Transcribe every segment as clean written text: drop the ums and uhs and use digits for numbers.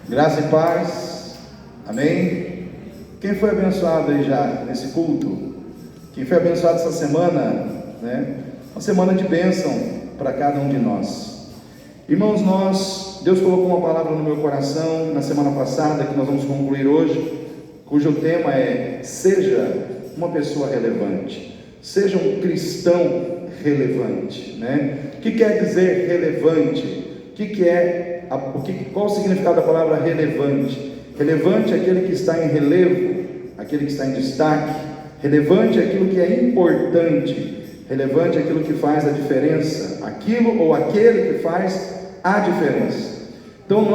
Graça e paz, amém? Quem foi abençoado aí já nesse culto? Quem foi abençoado essa semana, né? Uma semana de bênção para cada um de nós. Irmãos, Deus colocou uma palavra no meu coração na semana passada, que nós vamos concluir hoje, cujo tema é: seja uma pessoa relevante, seja um cristão relevante, né? O que quer dizer relevante? Qual o significado da palavra relevante? Relevante é aquele que está em relevo, aquele que está em destaque. Relevante é aquilo que é importante. Relevante é aquilo que faz a diferença, aquilo ou aquele que faz a diferença. Então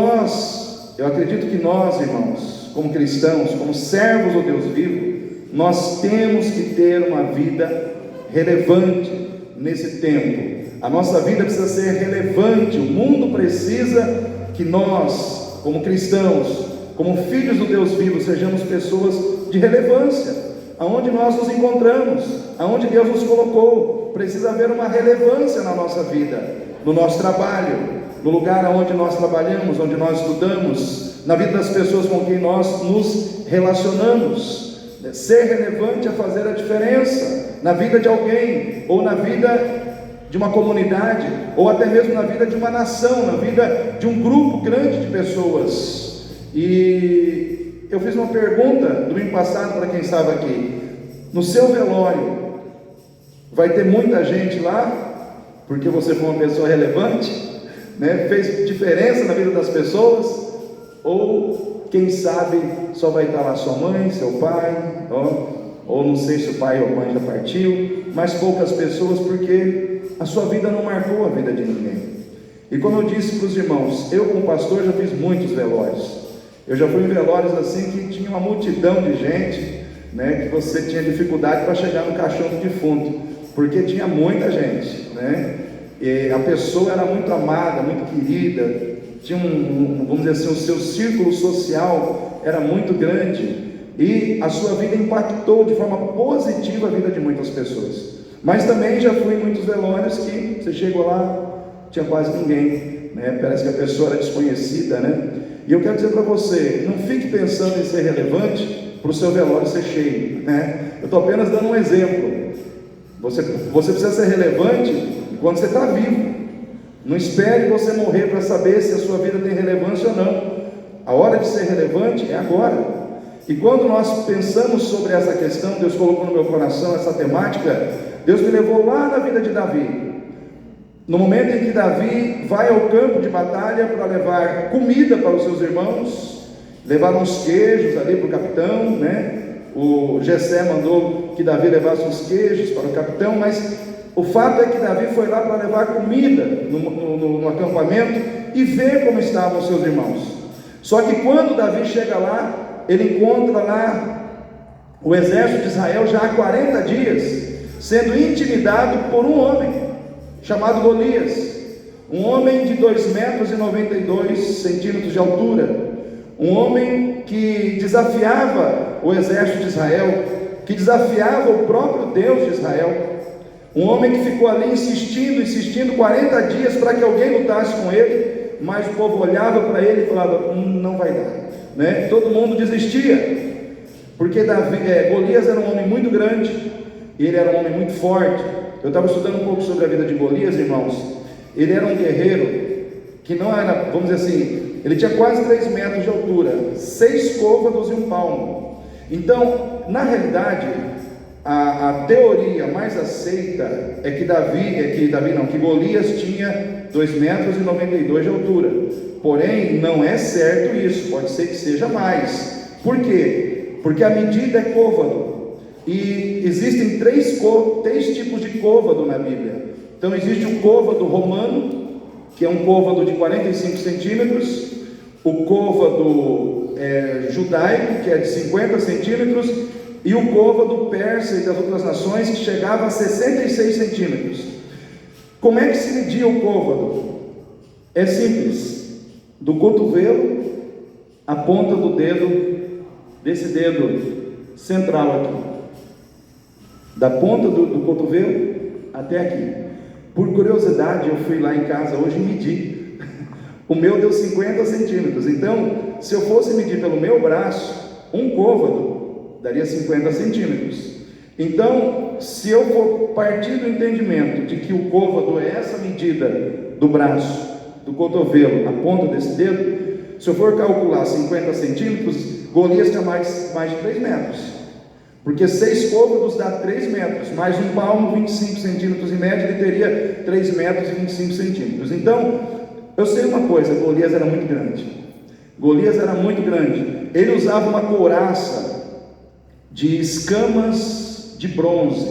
eu acredito que nós, irmãos, como cristãos, como servos do Deus vivo, nós temos que ter uma vida relevante nesse tempo. A nossa vida precisa ser relevante. O mundo precisa que nós, como cristãos, como filhos do Deus vivo, sejamos pessoas de relevância. Aonde nós nos encontramos, aonde Deus nos colocou, precisa haver uma relevância na nossa vida, no nosso trabalho, no lugar onde nós trabalhamos, onde nós estudamos, na vida das pessoas com quem nós nos relacionamos. Ser relevante é fazer a diferença na vida de alguém, ou na vida de uma comunidade, ou até mesmo na vida de uma nação, na vida de um grupo grande de pessoas. E eu fiz uma pergunta domingo passado para quem estava aqui: no seu velório vai ter muita gente lá, porque você foi uma pessoa relevante, né? Fez diferença na vida das pessoas? Ou quem sabe só vai estar lá sua mãe, seu pai, ou não sei se o pai ou a mãe já partiu, mas poucas pessoas, porque a sua vida não marcou a vida de ninguém. E como eu disse para os irmãos, eu como pastor já fiz muitos velórios. Eu já fui em velórios assim que tinha uma multidão de gente, né, que você tinha dificuldade para chegar no caixão do defunto, porque tinha muita gente, né? E a pessoa era muito amada, muito querida, tinha vamos dizer assim, o seu círculo social era muito grande, e a sua vida impactou de forma positiva a vida de muitas pessoas. Mas também já fui em muitos velórios que você chegou lá, tinha quase ninguém, né? Parece que a pessoa era desconhecida, né? E eu quero dizer para você, não fique pensando em ser relevante para o seu velório ser cheio, né? Eu estou apenas dando um exemplo. Você precisa ser relevante enquanto você está vivo. Não espere você morrer para saber se a sua vida tem relevância ou não. A hora de ser relevante é agora. E quando nós pensamos sobre essa questão, Deus colocou no meu coração essa temática. Deus me levou lá na vida de Davi, no momento em que Davi vai ao campo de batalha para levar comida para os seus irmãos, levar uns queijos ali para o capitão, né? O Jessé mandou que Davi levasse uns queijos para o capitão, mas o fato é que Davi foi lá para levar comida no acampamento e ver como estavam os seus irmãos. Só que quando Davi chega lá, ele encontra lá o exército de Israel já há 40 dias, sendo intimidado por um homem chamado Golias, um homem de 2,92 metros de altura, um homem que desafiava o exército de Israel, que desafiava o próprio Deus de Israel, um homem que ficou ali insistindo 40 dias para que alguém lutasse com ele, mas o povo olhava para ele e falava: não vai dar, né? Todo mundo desistia, porque Golias era um homem muito grande, ele era um homem muito forte. Eu estava estudando um pouco sobre a vida de Golias, irmãos. Ele era um guerreiro que não era, vamos dizer assim, ele tinha quase 3 metros de altura, 6 côvados e 1 palmo. Então, na realidade, a teoria mais aceita é que Golias tinha 2,92 metros de altura. Porém, não é certo isso, pode ser que seja mais. Por quê? Porque a medida é côvado. E existem três tipos de côvado na Bíblia. Então existe o côvado romano, que é um côvado de 45 centímetros, o côvado judaico, que é de 50 centímetros, e o côvado persa e das outras nações, que chegava a 66 centímetros. Como é que se media o côvado? É simples: do cotovelo à ponta do dedo, desse dedo central aqui, da ponta do cotovelo até aqui. Por curiosidade, eu fui lá em casa hoje e medi O meu deu 50 centímetros. Então, se eu fosse medir pelo meu braço, um côvado daria 50 centímetros. Então, se eu for partir do entendimento de que o côvado é essa medida do braço, do cotovelo, a ponta desse dedo, se eu for calcular 50 centímetros, Golias tinha mais de 3 metros. Porque 6 côvados dá 3 metros, mais um palmo, 25 centímetros em média, ele teria 3 metros e 25 centímetros. Então, eu sei uma coisa, Golias era muito grande. Golias era muito grande. Ele usava uma couraça de escamas de bronze.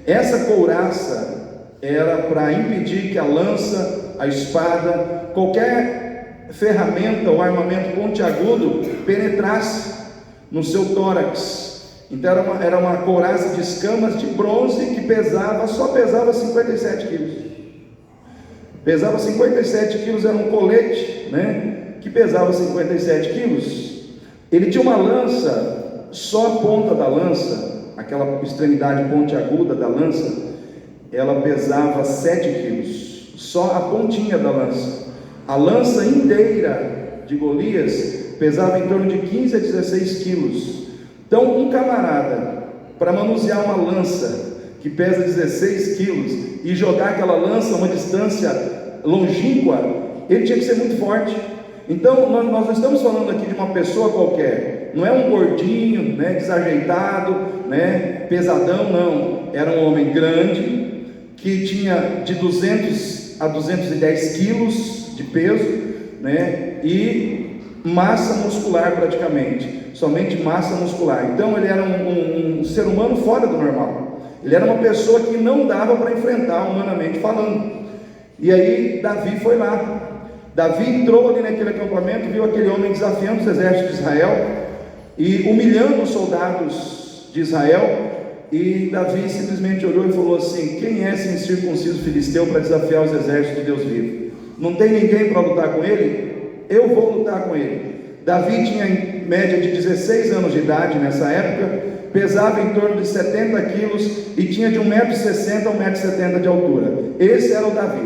Essa couraça era para impedir que a lança, a espada, qualquer ferramenta ou armamento pontiagudo penetrasse no seu tórax. Então era uma couraça de escamas de bronze que só pesava 57 quilos. Pesava 57 quilos, era um colete, que pesava 57 quilos. Ele tinha uma lança, só a ponta da lança, aquela extremidade pontiaguda da lança, ela pesava 7 quilos, só a pontinha da lança. A lança inteira de Golias pesava em torno de 15 a 16 quilos. Então, um camarada, para manusear uma lança que pesa 16 quilos e jogar aquela lança a uma distância longínqua, ele tinha que ser muito forte. Então, nós não estamos falando aqui de uma pessoa qualquer, não é um gordinho, desajeitado, pesadão, não. Era um homem grande, que tinha de 200 a 210 quilos de peso, e massa muscular praticamente, somente massa muscular. Então ele era um ser humano fora do normal. Ele era uma pessoa que não dava para enfrentar humanamente falando. E aí Davi foi lá. Davi entrou ali naquele acampamento, viu aquele homem desafiando os exércitos de Israel e humilhando os soldados de Israel. E Davi simplesmente olhou e falou assim: quem é esse incircunciso filisteu para desafiar os exércitos de Deus vivo? Não tem ninguém para lutar com ele? Eu vou lutar com ele. Davi tinha em média de 16 anos de idade nessa época, pesava em torno de 70 quilos e tinha de 1,60 m a 1,70 m de altura. Esse era o Davi,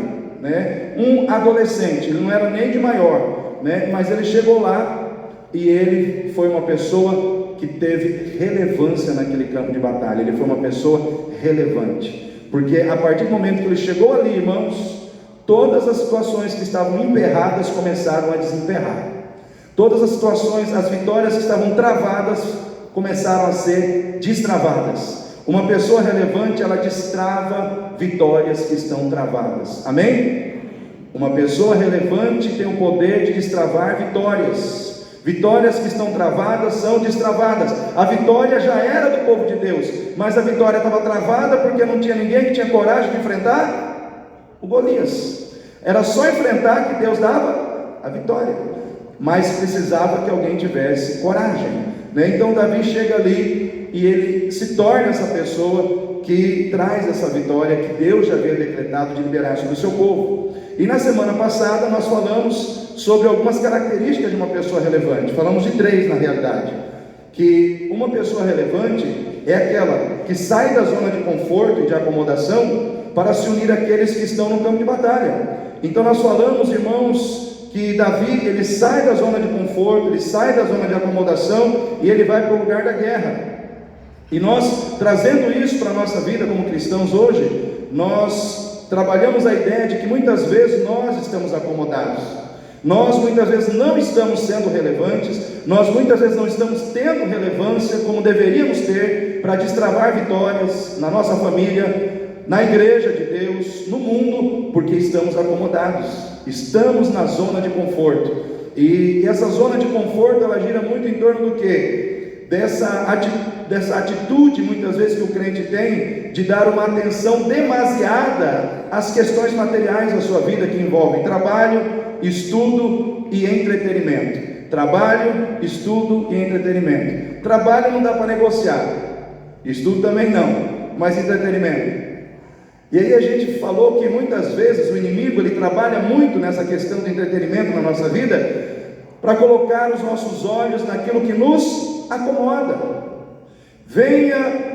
um adolescente, ele não era nem de maior, mas ele chegou lá e ele foi uma pessoa que teve relevância naquele campo de batalha. Ele foi uma pessoa relevante, porque a partir do momento que ele chegou ali, irmãos, todas as situações que estavam emperradas começaram a desemperrar. Todas as situações, as vitórias que estavam travadas começaram a ser destravadas. Uma pessoa relevante, ela destrava vitórias que estão travadas. Amém? Uma pessoa relevante tem o poder de destravar vitórias. Vitórias que estão travadas são destravadas. A vitória já era do povo de Deus, mas a vitória estava travada porque não tinha ninguém que tinha coragem de enfrentar o Golias. Era só enfrentar que Deus dava a vitória, mas precisava que alguém tivesse coragem, Então Davi chega ali e ele se torna essa pessoa que traz essa vitória que Deus já havia decretado de liberar sobre o seu povo. E na semana passada nós falamos sobre algumas características de uma pessoa relevante. Falamos de 3 na realidade. Que uma pessoa relevante é aquela que sai da zona de conforto e de acomodação para se unir àqueles que estão no campo de batalha. Então nós falamos, irmãos, que Davi, ele sai da zona de conforto, ele sai da zona de acomodação e ele vai para o lugar da guerra. E nós, trazendo isso para a nossa vida como cristãos hoje, nós trabalhamos a ideia de que muitas vezes nós estamos acomodados, nós muitas vezes não estamos sendo relevantes, nós muitas vezes não estamos tendo relevância como deveríamos ter para destravar vitórias na nossa família, na igreja de Deus, no mundo, porque estamos acomodados, estamos na zona de conforto. E essa zona de conforto, ela gira muito em torno do quê? Dessa atitude, muitas vezes, que o crente tem, de dar uma atenção demasiada às questões materiais da sua vida, que envolvem trabalho, estudo e entretenimento. Trabalho, estudo e entretenimento. Trabalho não dá para negociar, estudo também não, mas entretenimento. E aí a gente falou que muitas vezes o inimigo, ele trabalha muito nessa questão de entretenimento na nossa vida, para colocar os nossos olhos naquilo que nos acomoda. Venha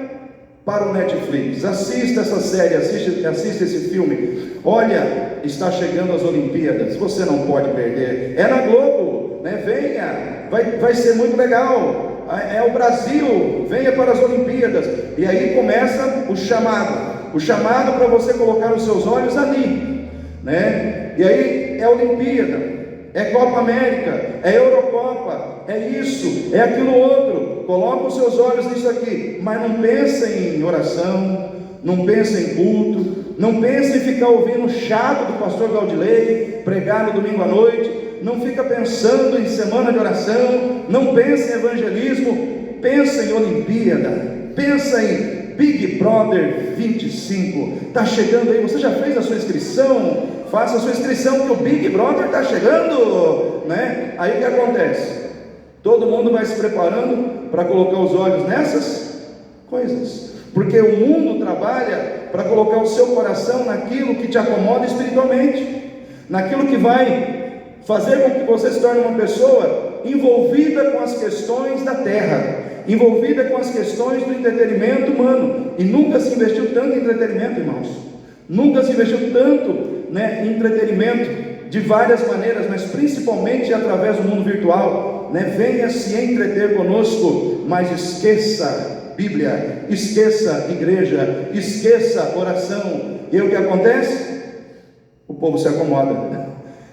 para o Netflix, assista essa série, assista esse filme. Olha, está chegando as Olimpíadas, você não pode perder. É na Globo, né? Venha, vai ser muito legal. É o Brasil, venha para as Olimpíadas. E aí começa o chamado para você colocar os seus olhos ali, né? E aí é Olimpíada, é Copa América, é Eurocopa, é isso, é aquilo outro. Coloca os seus olhos nisso aqui, mas não pensa em oração, não pensa em culto, não pensa em ficar ouvindo o chato do pastor Gaudilei pregar no domingo à noite, não fica pensando em semana de oração, não pensa em evangelismo, pensa em Olimpíada, pensa em Big Brother 25, está chegando aí. Você já fez a sua inscrição? Faça a sua inscrição que o Big Brother está chegando, né? Aí o que acontece? Todo mundo vai se preparando para colocar os olhos nessas coisas, porque o mundo trabalha para colocar o seu coração naquilo que te acomoda espiritualmente, naquilo que vai fazer com que você se torne uma pessoa envolvida com as questões da terra, envolvida com as questões do entretenimento humano. E nunca se investiu tanto em entretenimento, irmãos, nunca se investiu tanto, em entretenimento de várias maneiras, mas principalmente através do mundo virtual, venha se entreter conosco, mas esqueça Bíblia, esqueça igreja, esqueça oração. E aí o que acontece? O povo se acomoda.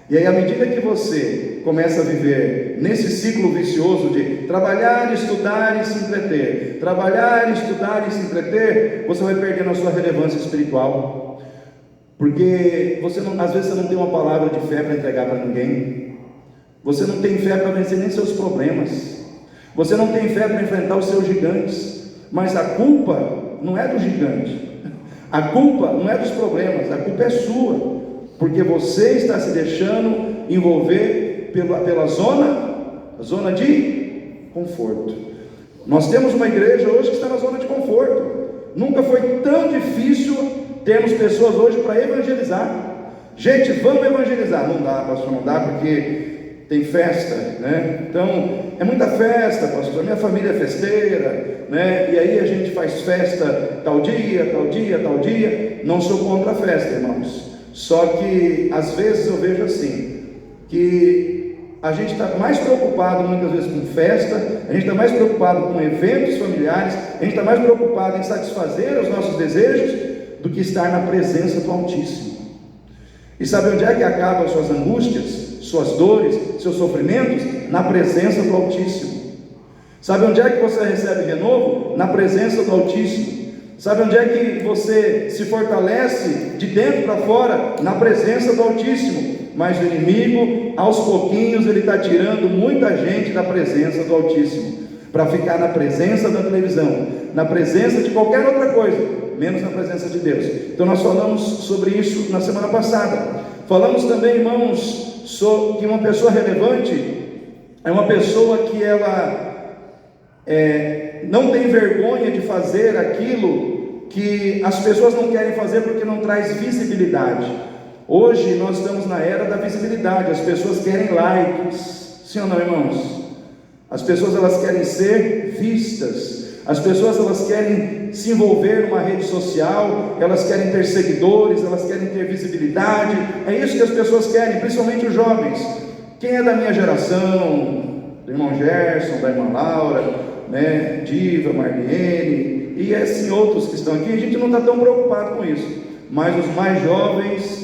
E aí, à medida que você começa a viver nesse ciclo vicioso de trabalhar, estudar e se entreter, trabalhar, estudar e se entreter, você vai perdendo a sua relevância espiritual, porque às vezes você não tem uma palavra de fé para entregar para ninguém, você não tem fé para vencer nem seus problemas, você não tem fé para enfrentar os seus gigantes. Mas a culpa não é do gigante, a culpa não é dos problemas, a culpa é sua, porque você está se deixando envolver pela zona de conforto. Nós temos uma igreja hoje que está na zona de conforto. Nunca foi tão difícil termos pessoas hoje para evangelizar. Gente, vamos evangelizar. Não dá, pastor, não dá, porque tem festa, Então, é muita festa, pastor, minha família é festeira, E aí a gente faz festa tal dia, tal dia, tal dia. Não sou contra a festa, irmãos. Só que, às vezes eu vejo assim, que a gente está mais preocupado muitas vezes com festa, a gente está mais preocupado com eventos familiares, a gente está mais preocupado em satisfazer os nossos desejos, do que estar na presença do Altíssimo. E sabe onde é que acabam as suas angústias, suas dores, seus sofrimentos? Na presença do Altíssimo. Sabe onde é que você recebe renovo? Na presença do Altíssimo. Sabe onde é que você se fortalece de dentro para fora? Na presença do Altíssimo. Mas o inimigo, aos pouquinhos, ele está tirando muita gente da presença do Altíssimo, para ficar na presença da televisão, na presença de qualquer outra coisa, menos na presença de Deus. Então nós falamos sobre isso na semana passada. Falamos também, irmãos, sobre que uma pessoa relevante é uma pessoa que ela não tem vergonha de fazer aquilo que as pessoas não querem fazer, porque não traz visibilidade. Hoje nós estamos na era da visibilidade, as pessoas querem likes, sim ou não, irmãos? As pessoas elas querem ser vistas, as pessoas elas querem se envolver numa rede social, elas querem ter seguidores, elas querem ter visibilidade. É isso que as pessoas querem, principalmente os jovens. Quem é da minha geração, do irmão Gerson, da irmã Laura, Diva, Marlene e assim outros que estão aqui, a gente não está tão preocupado com isso, mas os mais jovens,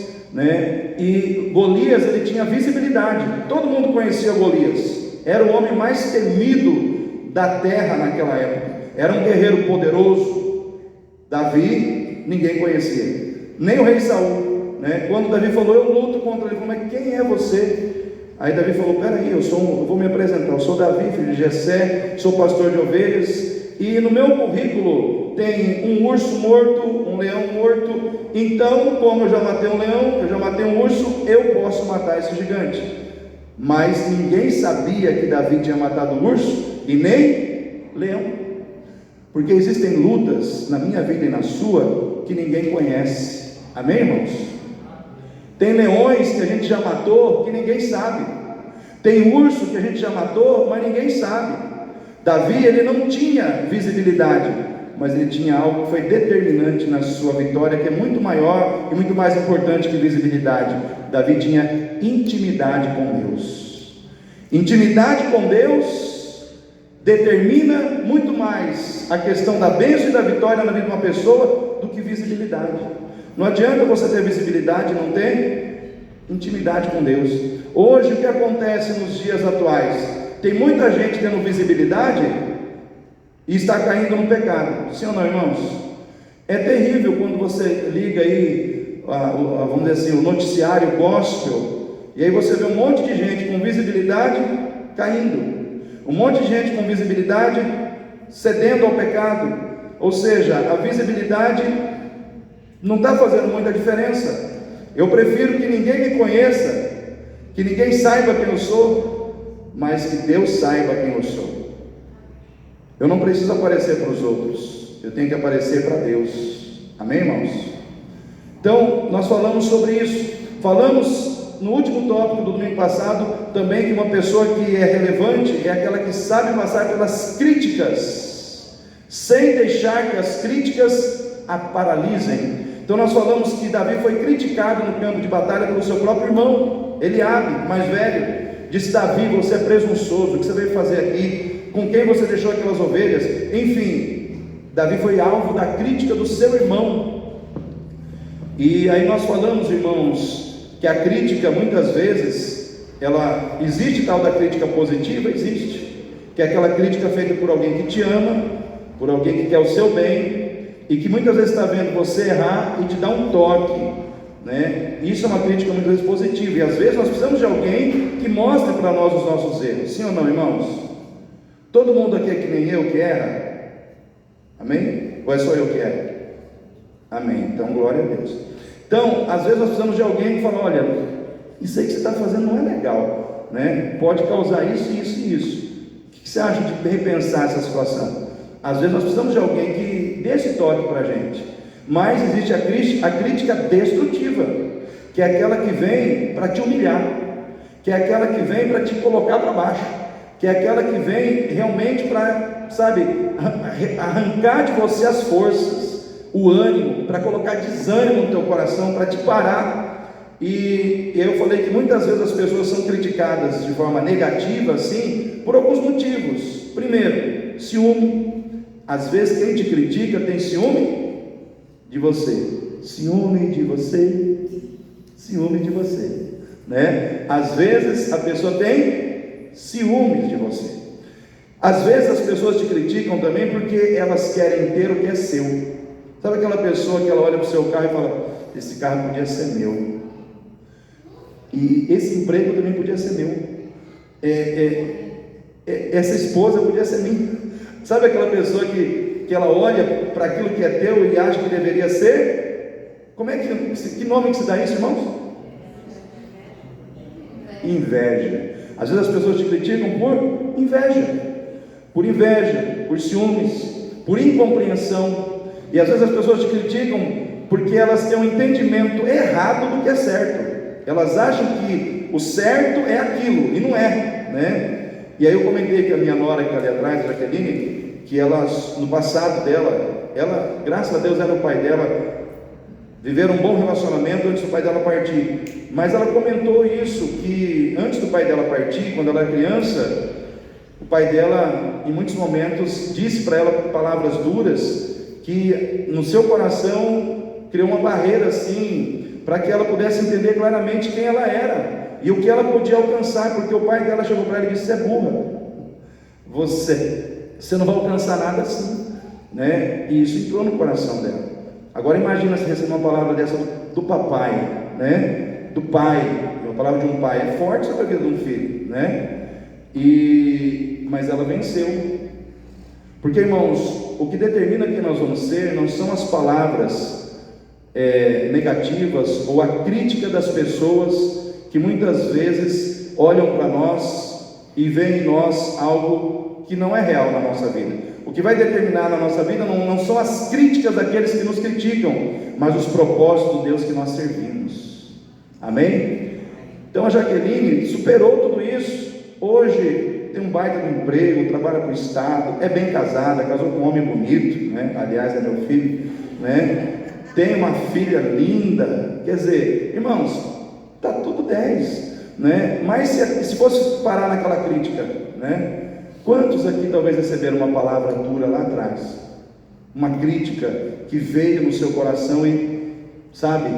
e Golias, ele tinha visibilidade, todo mundo conhecia Golias, era o homem mais temido da terra naquela época, era um guerreiro poderoso. Davi, ninguém conhecia, nem o rei Saul, quando Davi falou, eu luto contra ele, mas quem é você? Aí Davi falou, peraí, eu vou me apresentar, eu sou Davi, filho de Jessé, sou pastor de ovelhas, e no meu currículo tem um urso morto, um leão morto, então, como eu já matei um leão, eu já matei um urso, eu posso matar esse gigante. Mas ninguém sabia que Davi tinha matado um urso, e nem leão, porque existem lutas na minha vida e na sua, que ninguém conhece, amém, irmãos? Tem leões que a gente já matou, que ninguém sabe. Tem urso que a gente já matou, mas ninguém sabe. Davi, ele não tinha visibilidade, mas ele tinha algo que foi determinante na sua vitória, que é muito maior e muito mais importante que visibilidade. Davi tinha intimidade com Deus. Intimidade com Deus determina muito mais a questão da bênção e da vitória na vida de uma pessoa do que visibilidade. Não adianta você ter visibilidade e não ter intimidade com Deus. Hoje, o que acontece nos dias atuais? Tem muita gente tendo visibilidade e está caindo no pecado. Sim ou não, irmãos? É terrível quando você liga aí, vamos dizer assim, o noticiário gospel, e aí você vê um monte de gente com visibilidade caindo, um monte de gente com visibilidade cedendo ao pecado. Ou seja, a visibilidade não está fazendo muita diferença. Eu prefiro que ninguém me conheça, que ninguém saiba quem eu sou, mas que Deus saiba quem eu sou. Eu não preciso aparecer para os outros, eu tenho que aparecer para Deus. Amém, irmãos? Então, nós falamos sobre isso. Falamos no último tópico do domingo passado também que uma pessoa que é relevante é aquela que sabe passar pelas críticas, sem deixar que as críticas a paralisem. Então nós falamos que Davi foi criticado no campo de batalha pelo seu próprio irmão, Eliabe, mais velho. Disse: Davi, você é presunçoso, o que você veio fazer aqui? Com quem você deixou aquelas ovelhas? Enfim, Davi foi alvo da crítica do seu irmão. E aí nós falamos, irmãos, que a crítica muitas vezes, ela existe, tal da crítica positiva, existe, que é aquela crítica feita por alguém que te ama, por alguém que quer o seu bem, e que muitas vezes está vendo você errar e te dá um toque, né? Isso é uma crítica muitas vezes positiva, e às vezes nós precisamos de alguém que mostre para nós os nossos erros. Sim ou não, irmãos? Todo mundo aqui é que nem eu que erra? Amém? Ou é só eu que erro? Amém, então glória a Deus. Então, às vezes nós precisamos de alguém que fala: olha, isso aí que você está fazendo não é legal, né? Pode causar isso, isso e isso. O que você acha de repensar essa situação? Às vezes nós precisamos de alguém que dê esse toque para a gente. Mas existe a crítica destrutiva, que é aquela que vem para te humilhar, que é aquela que vem para te colocar para baixo, que é aquela que vem realmente para, sabe, arrancar de você as forças, o ânimo, para colocar desânimo no teu coração, para te parar. E eu falei que muitas vezes as pessoas são criticadas de forma negativa, assim, por alguns motivos. Primeiro, ciúme. Às vezes quem te critica tem ciúme de você. Ciúme de você. Ciúme de você, né? Às vezes a pessoa tem ciúmes de você. Às vezes as pessoas te criticam também porque elas querem ter o que é seu. Sabe aquela pessoa que ela olha para o seu carro e fala: esse carro podia ser meu, e esse emprego também podia ser meu, essa esposa podia ser minha. Sabe aquela pessoa que ela olha para aquilo que é teu e acha que deveria ser? Que nome que se dá isso, irmãos? Inveja. Às vezes as pessoas te criticam por inveja, por ciúmes, por incompreensão. E às vezes as pessoas te criticam porque elas têm um entendimento errado do que é certo. Elas acham que o certo é aquilo, e não é, né? E aí eu comentei que a minha nora que está ali atrás, Jaqueline, que ela, no passado dela, ela, graças a Deus, era o pai dela, viveram um bom relacionamento antes do pai dela partir. Mas ela comentou isso, que antes do pai dela partir, quando ela era criança, o pai dela, em muitos momentos, disse para ela palavras duras, que no seu coração criou uma barreira assim, para que ela pudesse entender claramente quem ela era e o que ela podia alcançar, porque o pai dela chegou para ela e disse: você é burra, você não vai alcançar nada assim, né? E isso entrou no coração dela. Agora imagina se receber uma palavra dessa do papai, né? Do pai, uma palavra de um pai é forte sobre a vida de um filho, né? Mas ela venceu, porque, irmãos, o que determina quem nós vamos ser não são as palavras negativas ou a crítica das pessoas que muitas vezes olham para nós e veem em nós algo que não é real na nossa vida. O que vai determinar na nossa vida não são as críticas daqueles que nos criticam, mas os propósitos do Deus que nós servimos. Amém? Então a Jaqueline superou tudo isso, hoje tem um baita de emprego, trabalha para o Estado, é bem casada, casou com um homem bonito, né? Aliás, é meu filho, né? Tem uma filha linda. Quer dizer, irmãos, está tudo 10, né? Mas se fosse parar naquela crítica, né? Quantos aqui talvez receberam uma palavra dura lá atrás? Uma crítica que veio no seu coração e, sabe,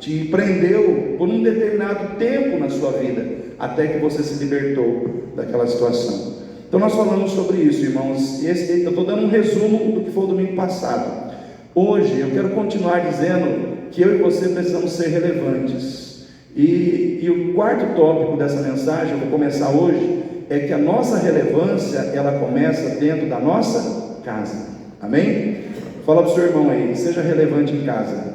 te prendeu por um determinado tempo na sua vida, até que você se libertou daquela situação. Então nós falamos sobre isso, irmãos. Eu estou dando um resumo do que foi o domingo passado. Hoje eu quero continuar dizendo que eu e você precisamos ser relevantes. E o quarto tópico dessa mensagem, eu vou começar hoje, é que a nossa relevância, ela começa dentro da nossa casa. Amém? Fala para o seu irmão aí, seja relevante em casa.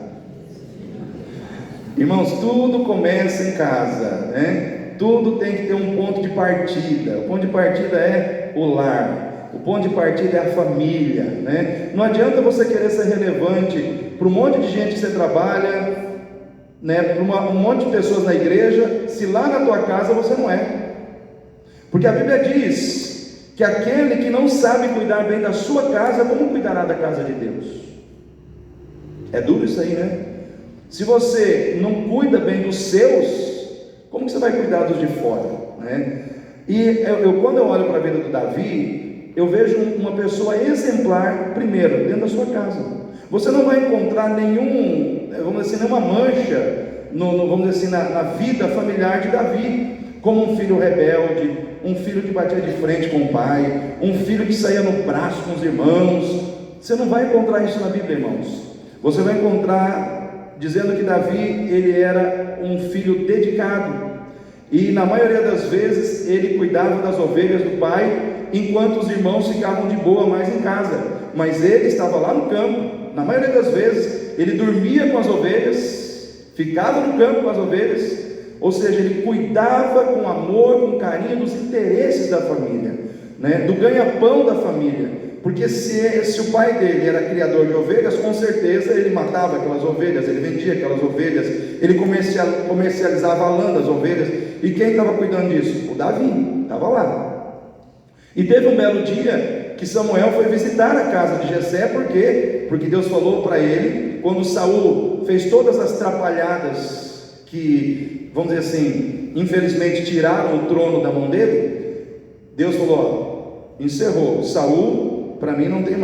Irmãos, tudo começa em casa, né? Tudo tem que ter um ponto de partida. O ponto de partida é o lar. O ponto de partida é a família, né? Não adianta você querer ser relevante para um monte de gente que você trabalha, né? Para um monte de pessoas na igreja, se lá na tua casa você não é. Porque a Bíblia diz que aquele que não sabe cuidar bem da sua casa, como cuidará da casa de Deus? É duro isso aí, né? Se você não cuida bem dos seus, como que você vai cuidar dos de fora, né? E quando eu olho para a vida do Davi, eu vejo uma pessoa exemplar, primeiro, dentro da sua casa. Você não vai encontrar nenhuma mancha, vamos dizer assim, na vida familiar de Davi, como um filho rebelde, um filho que batia de frente com o pai, um filho que saía no braço com os irmãos. Você não vai encontrar isso na Bíblia, irmãos. Você vai encontrar dizendo que Davi, ele era um filho dedicado, e na maioria das vezes ele cuidava das ovelhas do pai, enquanto os irmãos ficavam de boa mais em casa, mas ele estava lá no campo. Na maioria das vezes ele dormia com as ovelhas, ficava no campo com as ovelhas, ou seja, ele cuidava com amor, com carinho dos interesses da família, né? Do ganha-pão da família, porque se o pai dele era criador de ovelhas, com certeza ele matava aquelas ovelhas, ele vendia aquelas ovelhas, ele comercializava a lã das ovelhas. E quem estava cuidando disso? O Davi, estava lá. E teve um belo dia que Samuel foi visitar a casa de Jessé. Por quê? Porque Deus falou para ele, quando Saul fez todas as trapalhadas que, vamos dizer assim, infelizmente tiraram o trono da mão dele, Deus falou, encerrou, Saul, para mim não tem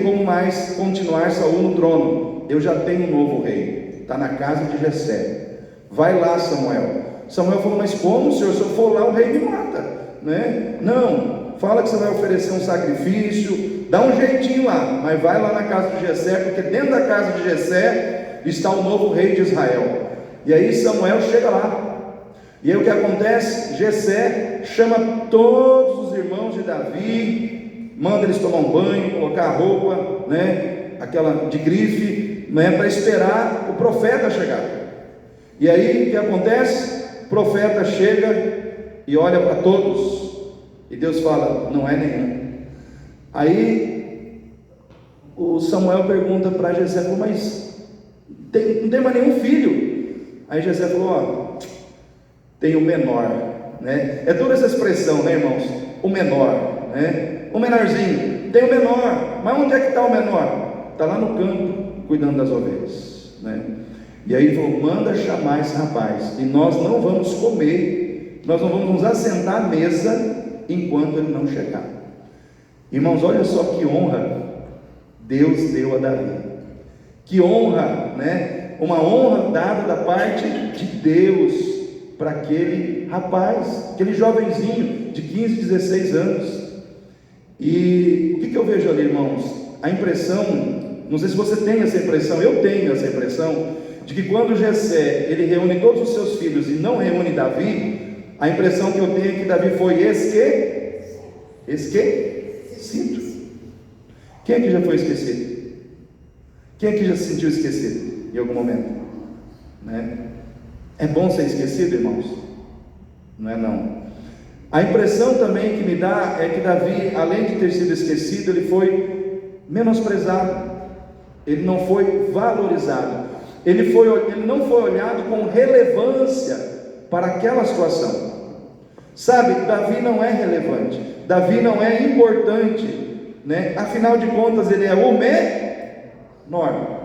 como mais continuar Saul no trono, eu já tenho um novo rei, está na casa de Jessé, vai lá Samuel. Samuel falou, mas como, senhor? Se eu for lá o rei me mata, né? Não, fala que você vai oferecer um sacrifício, dá um jeitinho lá, mas vai lá na casa de Jessé, porque dentro da casa de Jessé está o novo rei de Israel. E aí Samuel chega lá, e aí o que acontece? Jessé chama todos os irmãos de Davi, manda eles tomar um banho, colocar a roupa, né, aquela de grife, né, para esperar o profeta chegar. E aí o que acontece? O profeta chega e olha para todos, e Deus fala, não é nenhum. Aí o Samuel pergunta para Jessé, mas não tem mais nenhum filho. Aí Jessé falou, ó, tem o menor, né? É toda essa expressão, né, irmãos? O menor, né? O menorzinho, tem o menor, mas onde é que está o menor? Está lá no campo, cuidando das ovelhas, né? E aí ele falou, manda chamar esse rapaz, e nós não vamos comer, nós não vamos nos assentar à mesa, enquanto ele não chegar. Irmãos, olha só que honra Deus deu a Davi, que honra, né? Uma honra dada da parte de Deus para aquele rapaz, aquele jovenzinho de 15, 16 anos. E o que eu vejo ali, irmãos? A impressão, não sei se você tem essa impressão, eu tenho essa impressão, de que quando Jessé, ele reúne todos os seus filhos e não reúne Davi, a impressão que eu tenho é que Davi foi esquecido. Quem aqui já foi esquecido? Quem aqui já se sentiu esquecido em algum momento, né? É bom ser esquecido, irmãos? Não é não. A impressão também que me dá é que Davi, além de ter sido esquecido, ele foi menosprezado, ele não foi valorizado, ele não foi olhado com relevância para aquela situação. Sabe, Davi não é relevante, Davi não é importante, né? Afinal de contas, ele é o menor.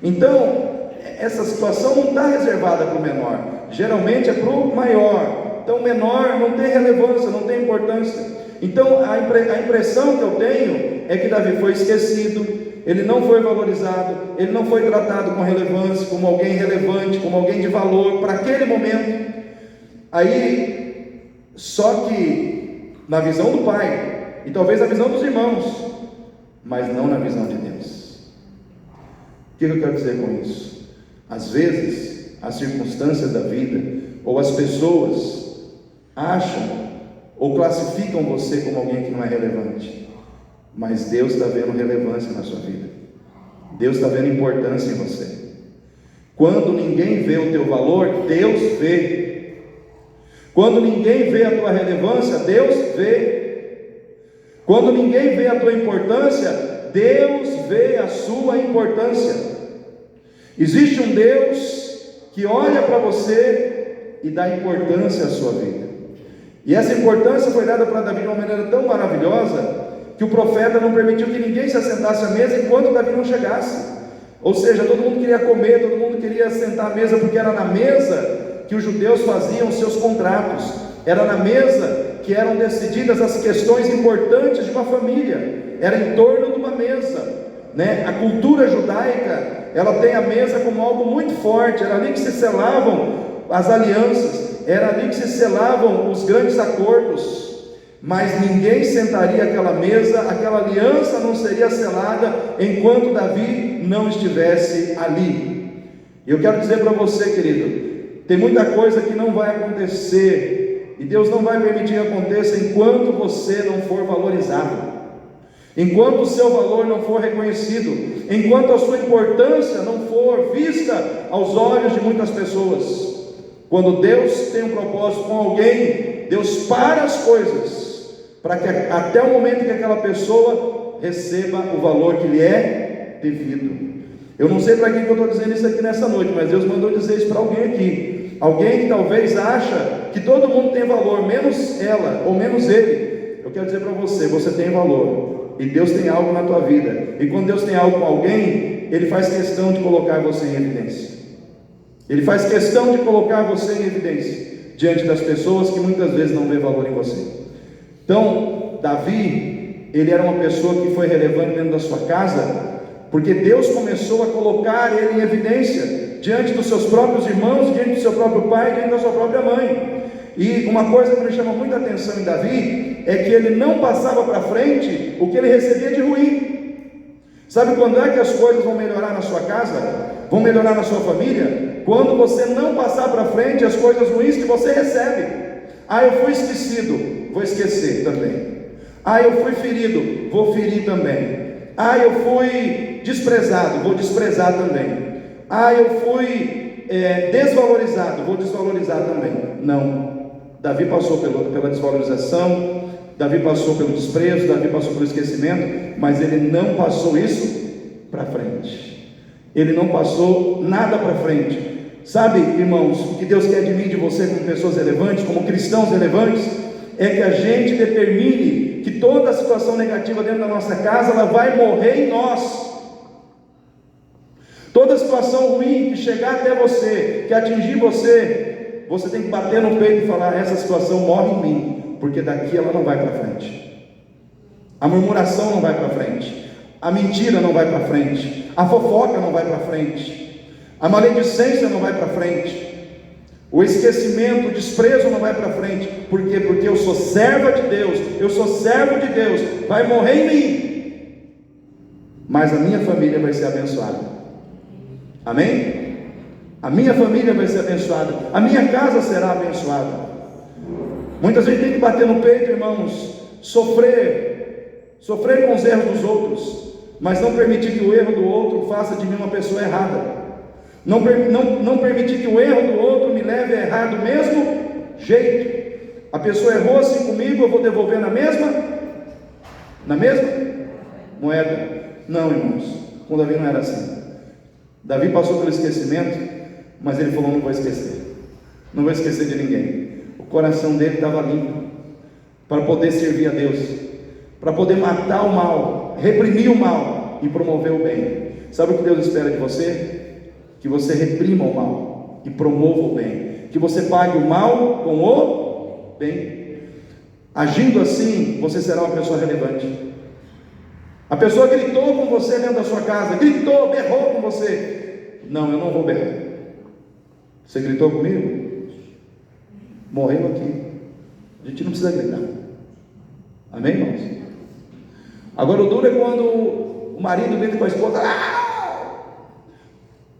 Então, essa situação não está reservada para o menor, geralmente é para o maior. Então, o menor não tem relevância, não tem importância. Então, a impressão que eu tenho é que Davi foi esquecido, ele não foi valorizado, ele não foi tratado com relevância, como alguém relevante, como alguém de valor para aquele momento. Aí, só que na visão do pai, e talvez na visão dos irmãos, mas não na visão de Deus. O que eu quero dizer com isso? Às vezes, as circunstâncias da vida, ou as pessoas, acham ou classificam você como alguém que não é relevante, mas Deus está vendo relevância na sua vida, Deus está vendo importância em você. Quando ninguém vê o teu valor, Deus vê. Quando ninguém vê a tua relevância, Deus vê. Quando ninguém vê a tua importância, Deus vê a sua importância. Existe um Deus que olha para você e dá importância à sua vida. E essa importância foi dada para Davi de uma maneira tão maravilhosa, que o profeta não permitiu que ninguém se assentasse à mesa enquanto Davi não chegasse. Ou seja, todo mundo queria comer, todo mundo queria sentar à mesa, porque era na mesa que os judeus faziam os seus contratos, era na mesa que eram decididas as questões importantes de uma família, era em torno de uma mesa, né? A cultura judaica, ela tem a mesa como algo muito forte, era ali que se selavam as alianças, era ali que se selavam os grandes acordos. Mas ninguém sentaria àquela mesa, aquela aliança não seria selada enquanto Davi não estivesse ali. E eu quero dizer para você, querido, tem muita coisa que não vai acontecer, e Deus não vai permitir que aconteça enquanto você não for valorizado, enquanto o seu valor não for reconhecido, enquanto a sua importância não for vista aos olhos de muitas pessoas. Quando Deus tem um propósito com alguém, Deus para as coisas, para que até o momento que aquela pessoa receba o valor que lhe é devido. Eu não sei para quem que eu estou dizendo isso aqui nessa noite, mas Deus mandou dizer isso para alguém aqui. Alguém que talvez acha que todo mundo tem valor, menos ela ou menos ele. Eu quero dizer para você, você tem valor, e Deus tem algo na tua vida. E quando Deus tem algo com alguém, Ele faz questão de colocar você em evidência. Ele faz questão de colocar você em evidência diante das pessoas que muitas vezes não vê valor em você. Então, Davi, ele era uma pessoa que foi relevante dentro da sua casa, porque Deus começou a colocar ele em evidência diante dos seus próprios irmãos, diante do seu próprio pai, diante da sua própria mãe. E uma coisa que me chama muita atenção em Davi é que ele não passava para frente o que ele recebia de ruim. Sabe quando é que as coisas vão melhorar na sua casa? Vão melhorar na sua família? Quando você não passar para frente as coisas ruins que você recebe. Ah, eu fui esquecido, vou esquecer também. Ah, eu fui ferido, vou ferir também. Ah, eu fui desprezado, vou desprezar também. Ah, eu fui desvalorizado, vou desvalorizar também. Não. Davi passou pela desvalorização, Davi passou pelo desprezo, Davi passou pelo esquecimento, mas ele não passou isso para frente. Ele não passou nada para frente. Sabe, irmãos, o que Deus quer de mim e de você como pessoas relevantes, como cristãos relevantes, é que a gente determine que toda situação negativa dentro da nossa casa, ela vai morrer em nós. Toda situação ruim que chegar até você, que atingir você, você tem que bater no peito e falar: essa situação morre em mim, porque daqui ela não vai para frente. A murmuração não vai para frente, a mentira não vai para frente, a fofoca não vai para frente, a maledicência não vai para frente, o esquecimento, o desprezo não vai para frente. Por quê? Porque eu sou serva de Deus, eu sou servo de Deus, vai morrer em mim, mas a minha família vai ser abençoada. Amém? A minha família vai ser abençoada, a minha casa será abençoada. Muitas vezes tem que bater no peito, irmãos, sofrer com os erros dos outros, mas não permitir que o erro do outro faça de mim uma pessoa errada. Não permitir que o erro do outro me leve a errar do mesmo jeito. A pessoa errou assim comigo, eu vou devolver na mesma moeda? Não, irmãos, com Davi não era assim. Davi passou pelo esquecimento, mas ele falou: não vou esquecer de ninguém. O coração dele estava limpo para poder servir a Deus, para poder matar o mal, reprimir o mal e promover o bem. Sabe o que Deus espera de você? Que você reprima o mal e promova o bem, que você pague o mal com o bem. Agindo assim, você será uma pessoa relevante. A pessoa gritou com você dentro da sua casa, gritou, berrou com você. Não, eu não vou berrar. Você gritou comigo? Morreu aqui. A gente não precisa gritar. Amém, irmãos? Agora o duro é quando o marido grita com a esposa.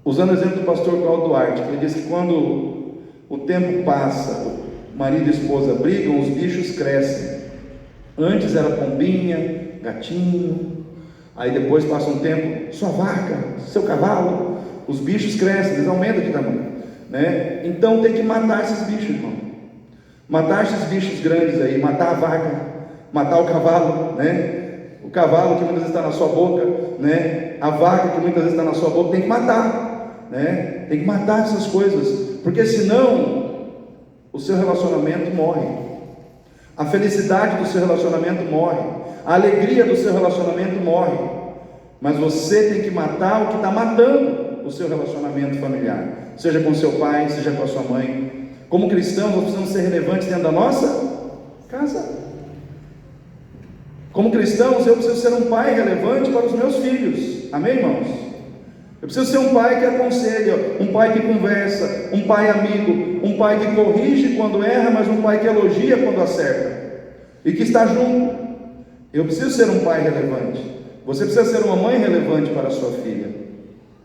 Usando o exemplo do pastor Cláudio Duarte, que ele diz que quando o tempo passa, o marido e a esposa brigam, os bichos crescem. Antes era pombinha, gatinho, aí depois passa um tempo, sua vaca, seu cavalo, os bichos crescem, eles aumentam de tamanho, né? Então tem que matar esses bichos, irmão. Matar esses bichos grandes aí, matar a vaca, matar o cavalo, né? O cavalo que muitas vezes está na sua boca, né? A vaca que muitas vezes está na sua boca, tem que matar, né? Tem que matar essas coisas, porque senão o seu relacionamento morre, a felicidade do seu relacionamento morre, a alegria do seu relacionamento morre. Mas você tem que matar o que está matando o seu relacionamento familiar, seja com seu pai, seja com a sua mãe. Como cristãos, nós precisamos ser relevantes dentro da nossa casa. Como cristãos, eu preciso ser um pai relevante para os meus filhos. Amém, irmãos? Eu preciso ser um pai que aconselha, um pai que conversa, um pai amigo, um pai que corrige quando erra, mas um pai que elogia quando acerta e que está junto. Eu preciso ser um pai relevante. Você precisa ser uma mãe relevante para a sua filha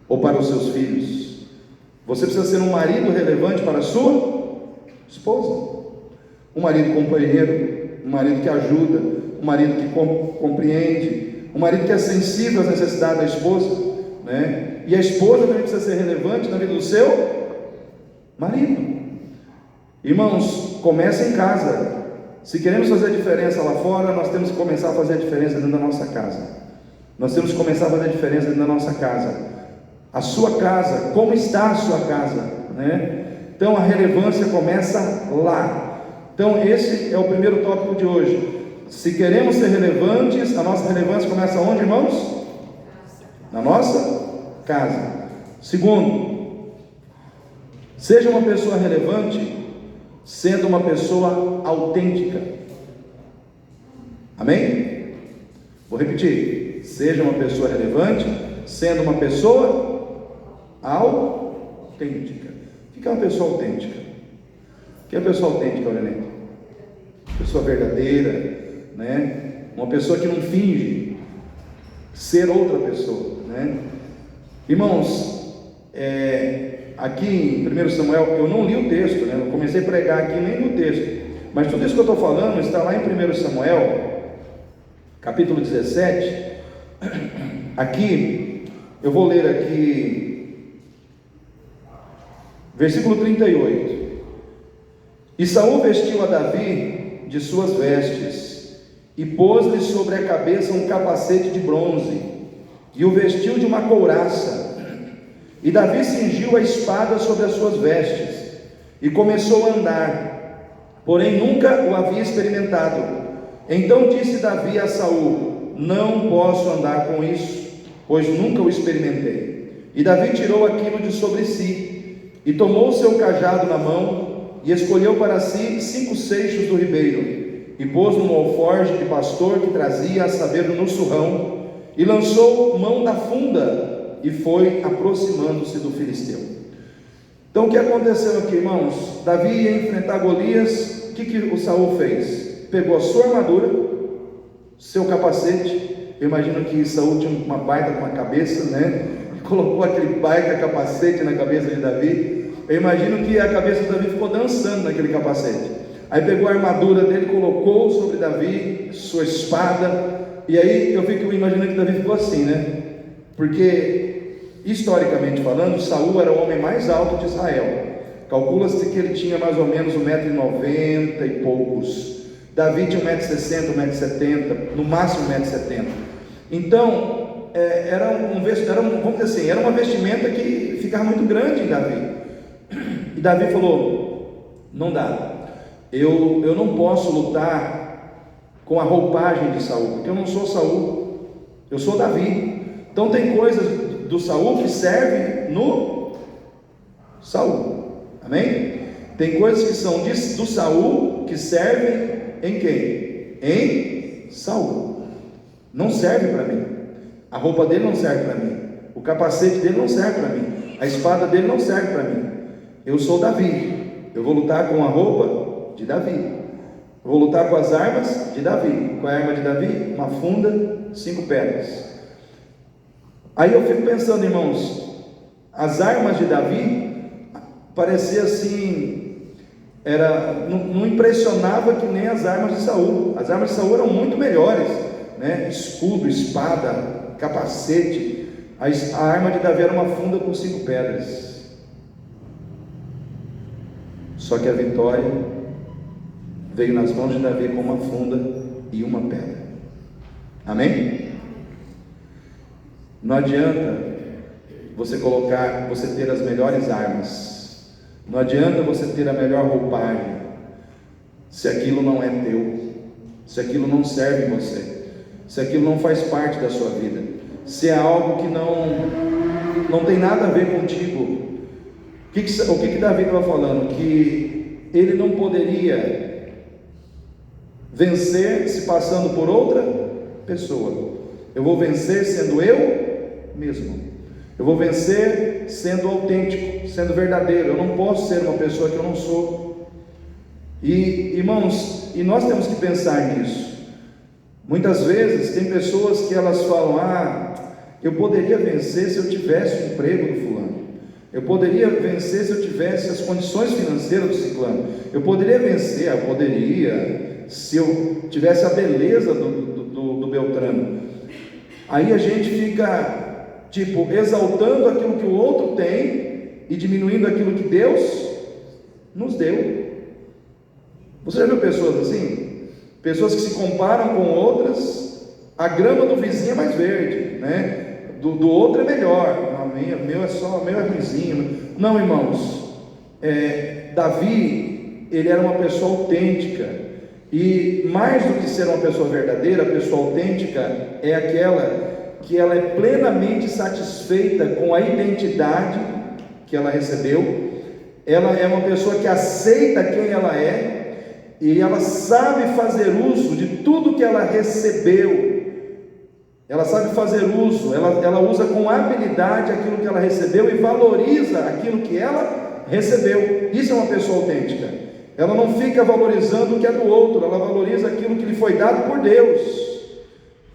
ou para os seus filhos. Você precisa ser um marido relevante para a sua esposa, um marido companheiro, um marido que ajuda, um marido que compreende, um marido que é sensível às necessidades da esposa, né? E a esposa também precisa ser relevante na vida do seu marido. Irmãos, começa em casa. Se queremos fazer a diferença lá fora, nós temos que começar a fazer a diferença dentro da nossa casa. Nós temos que começar a fazer a diferença dentro da nossa casa. A sua casa, como está a sua casa, né? Então a relevância começa lá. Então esse é o primeiro tópico de hoje. Se queremos ser relevantes, a nossa relevância começa onde, irmãos? Na nossa casa. Segundo, seja uma pessoa relevante sendo uma pessoa autêntica. Amém? Vou repetir. Seja uma pessoa relevante sendo uma pessoa autêntica. O que é uma pessoa autêntica? O que é uma pessoa autêntica, Aurelia? Pessoa verdadeira, né? Uma pessoa que não finge ser outra pessoa, né? Irmãos, aqui em 1 Samuel, eu não li o texto, né? Eu comecei a pregar aqui nem no texto, mas tudo isso que eu estou falando está lá em 1 Samuel, capítulo 17. Aqui, eu vou ler aqui, versículo 38. E Saul vestiu a Davi de suas vestes, e pôs-lhe sobre a cabeça um capacete de bronze, e o vestiu de uma couraça. E Davi cingiu a espada sobre as suas vestes, e começou a andar, porém nunca o havia experimentado. Então disse Davi a Saul: não posso andar com isso, pois nunca o experimentei. E Davi tirou aquilo de sobre si, e tomou o seu cajado na mão, e escolheu para si 5 seixos do ribeiro, e pôs num alforje de pastor que trazia, a saber, no surrão, e lançou mão da funda, e foi aproximando-se do filisteu. Então o que aconteceu aqui, irmãos? Davi ia enfrentar Golias. O que o Saul fez? Pegou a sua armadura, seu capacete. Eu imagino que Saul tinha uma baita com uma cabeça, né? E colocou aquele baita capacete na cabeça de Davi. Eu imagino que a cabeça de Davi ficou dançando naquele capacete. Aí pegou a armadura dele, colocou sobre Davi, sua espada. E aí eu fico imaginando que Davi ficou assim, né? Porque, historicamente falando, Saul era o homem mais alto de Israel. Calcula-se que ele tinha mais ou menos 1,90 m e poucos. Davi tinha 1,60 m, 1,70 m, no máximo 1,70 m. Então, vamos dizer assim, era uma vestimenta que ficava muito grande em Davi. E Davi falou: não dá. eu não posso lutar com a roupagem de Saul, porque eu não sou Saul, eu sou Davi. Então tem coisas do Saul que servem no Saul, amém? Tem coisas que são do Saul que servem em quem? Em Saul. Não serve para mim. A roupa dele não serve para mim. O capacete dele não serve para mim. A espada dele não serve para mim. Eu sou Davi. Eu vou lutar com a roupa de Davi. Eu vou lutar com as armas de Davi. Qual é a arma de Davi? Uma funda, 5 pedras. Aí eu fico pensando, irmãos, as armas de Davi parecia assim, não impressionava que nem as armas de Saul. As armas de Saul eram muito melhores, né? Escudo, espada, capacete. A arma de Davi era uma funda com 5 pedras. Só que a vitória veio nas mãos de Davi com uma funda e uma pedra. Amém? Não adianta você ter as melhores armas. Não adianta você ter a melhor roupagem, se aquilo não é teu, se aquilo não serve em você, se aquilo não faz parte da sua vida, se é algo que não tem nada a ver contigo. O que Davi estava falando? Que ele não poderia vencer se passando por outra pessoa. Eu vou vencer sendo eu mesmo. Eu vou vencer sendo autêntico, sendo verdadeiro. Eu não posso ser uma pessoa que eu não sou. E irmãos, nós temos que pensar nisso. Muitas vezes tem pessoas que elas falam: eu poderia vencer se eu tivesse o emprego do fulano. Eu poderia vencer se eu tivesse as condições financeiras do ciclano. Eu poderia vencer, se eu tivesse a beleza do Beltrano. Aí a gente fica exaltando aquilo que o outro tem e diminuindo aquilo que Deus nos deu. Você já viu pessoas assim? Pessoas que se comparam com outras. A grama do vizinho é mais verde, né? Do outro é melhor. Meu é ruizinho. Não, irmãos, Davi, ele era uma pessoa autêntica. E mais do que ser uma pessoa verdadeira, a pessoa autêntica é aquela que ela é plenamente satisfeita com a identidade que ela recebeu. Ela é uma pessoa que aceita quem ela é, e ela sabe fazer uso de tudo que ela recebeu. Ela sabe fazer uso, ela usa com habilidade aquilo que ela recebeu e valoriza aquilo que ela recebeu. Isso é uma pessoa autêntica. Ela não fica valorizando o que é do outro, ela valoriza aquilo que lhe foi dado por Deus.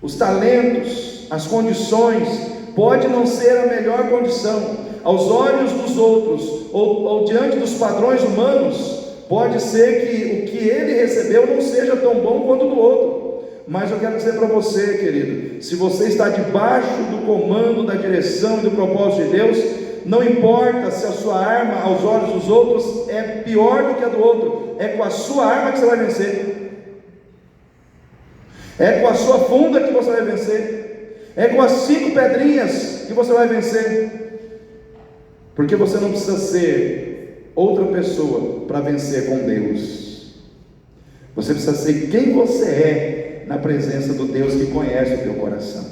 Os talentos, as condições, pode não ser a melhor condição aos olhos dos outros, ou diante dos padrões humanos, pode ser que o que ele recebeu não seja tão bom quanto o do outro. Mas eu quero dizer para você, querido, se você está debaixo do comando, da direção e do propósito de Deus, não importa se a sua arma aos olhos dos outros é pior do que a do outro, é com a sua arma que você vai vencer, é com a sua funda que você vai vencer, é com as 5 pedrinhas que você vai vencer, porque você não precisa ser outra pessoa para vencer com Deus. Você precisa ser quem você é na presença do Deus que conhece o teu coração,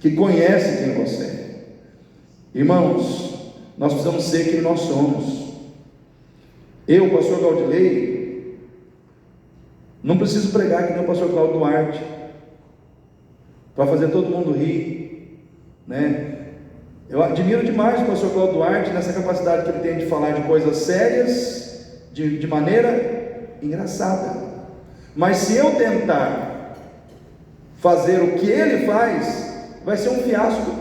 que conhece quem você é. Irmãos, nós precisamos ser quem nós somos. Eu, pastor Gaudilei, não preciso pregar que nem o pastor Cláudio Duarte para fazer todo mundo rir, né? Eu admiro demais o pastor Cláudio Duarte nessa capacidade que ele tem de falar de coisas sérias de maneira engraçada. Mas se eu tentar fazer o que ele faz, vai ser um fiasco.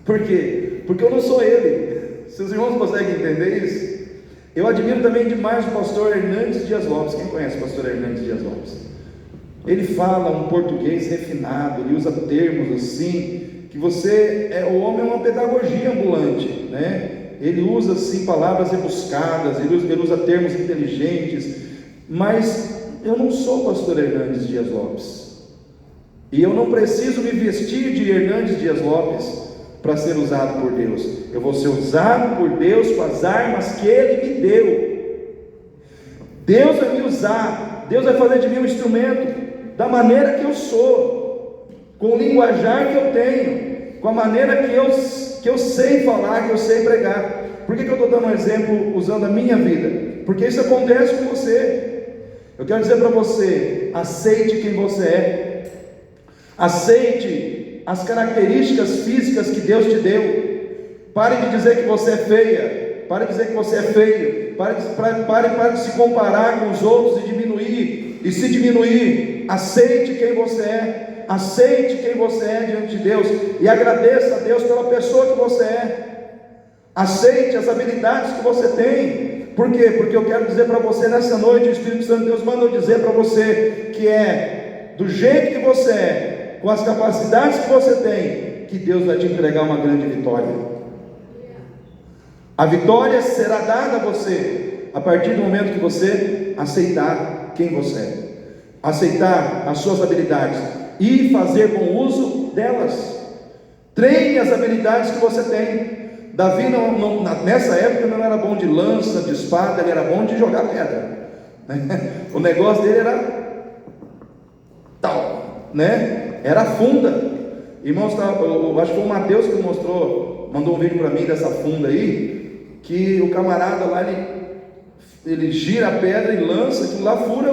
Por quê? Porque eu não sou ele. Seus irmãos conseguem entender isso? Eu admiro também demais o pastor Hernandes Dias Lopes. Quem conhece o pastor Hernandes Dias Lopes? Ele fala um português refinado, ele usa termos assim, que o homem é uma pedagogia ambulante, né? Ele usa assim palavras rebuscadas, ele usa termos inteligentes, mas eu não sou o pastor Hernandes Dias Lopes, e eu não preciso me vestir de Hernandes Dias Lopes para ser usado por Deus. Eu vou ser usado por Deus com as armas que Ele me deu. Deus vai me usar, Deus vai fazer de mim um instrumento, da maneira que eu sou, com o linguajar que eu tenho, com a maneira que eu sei falar, que eu sei pregar. Por que eu estou dando um exemplo usando a minha vida? Porque isso acontece com você. Eu quero dizer para você: aceite quem você é, aceite as características físicas que Deus te deu. Pare de dizer que você é feia, pare de dizer que você é feio, pare de se comparar com os outros e se diminuir. Aceite quem você é, aceite quem você é diante de Deus e agradeça a Deus pela pessoa que você é. Aceite as habilidades que você tem. Por quê? Porque eu quero dizer para você nessa noite, o Espírito Santo de Deus manda eu dizer para você que é do jeito que você é, com as capacidades que você tem, que Deus vai te entregar uma grande vitória. A vitória será dada a você a partir do momento que você aceitar quem você é, aceitar as suas habilidades e fazer bom uso delas. Treine as habilidades que você tem. Davi nessa época não era bom de lança, de espada, ele era bom de jogar pedra, né? O negócio dele era tal, né? Era funda. Irmãos, eu acho que foi o Mateus que mandou um vídeo para mim dessa funda aí, que o camarada lá, ele gira a pedra e lança, aquilo lá fura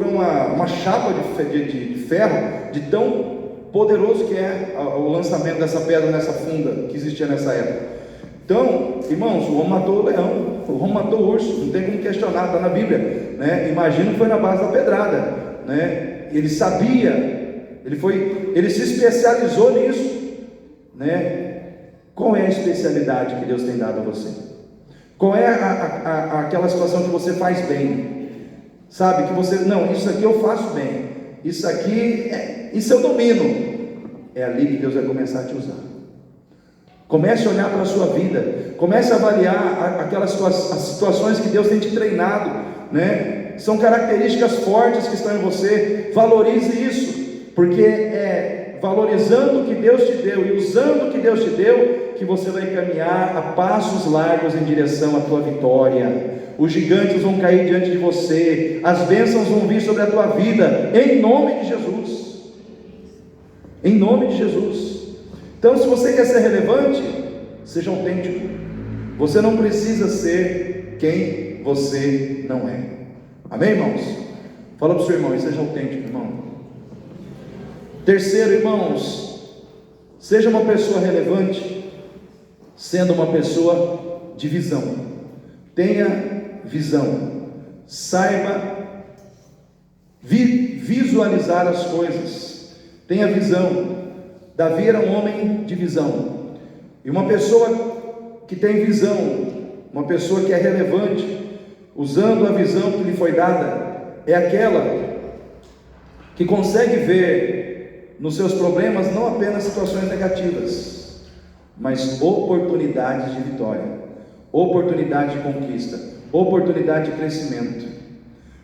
uma chapa de ferro, de tão poderoso que é o lançamento dessa pedra nessa funda que existia nessa época. Então, irmãos, o homem matou o leão, o homem matou o urso, não tem como questionar, está na Bíblia, né? Imagino que foi na base da pedrada, né? Ele sabia, ele se especializou nisso, né? Qual é a especialidade que Deus tem dado a você? Qual é aquela situação que você faz bem? Sabe, que você, não, isso aqui eu faço bem, isso eu domino. É ali que Deus vai começar a te usar. Comece a olhar para a sua vida, comece a avaliar as situações que Deus tem te treinado, né? São características fortes que estão em você. Valorize isso, porque é valorizando o que Deus te deu e usando o que Deus te deu que você vai caminhar a passos largos em direção à tua vitória. Os gigantes vão cair diante de você, as bênçãos vão vir sobre a tua vida, em nome de Jesus. Em nome de Jesus. Então, se você quer ser relevante, seja autêntico. Você não precisa ser quem você não é. Amém, irmãos? Fala para o seu irmão e seja autêntico, irmão. Terceiro, irmãos, seja uma pessoa relevante, sendo uma pessoa de visão. Tenha visão. Saiba visualizar as coisas. Tenha visão. Davi era um homem de visão. E uma pessoa que tem visão, uma pessoa que é relevante, usando a visão que lhe foi dada, é aquela que consegue ver nos seus problemas não apenas situações negativas, mas oportunidades de vitória, oportunidade de conquista, oportunidade de crescimento.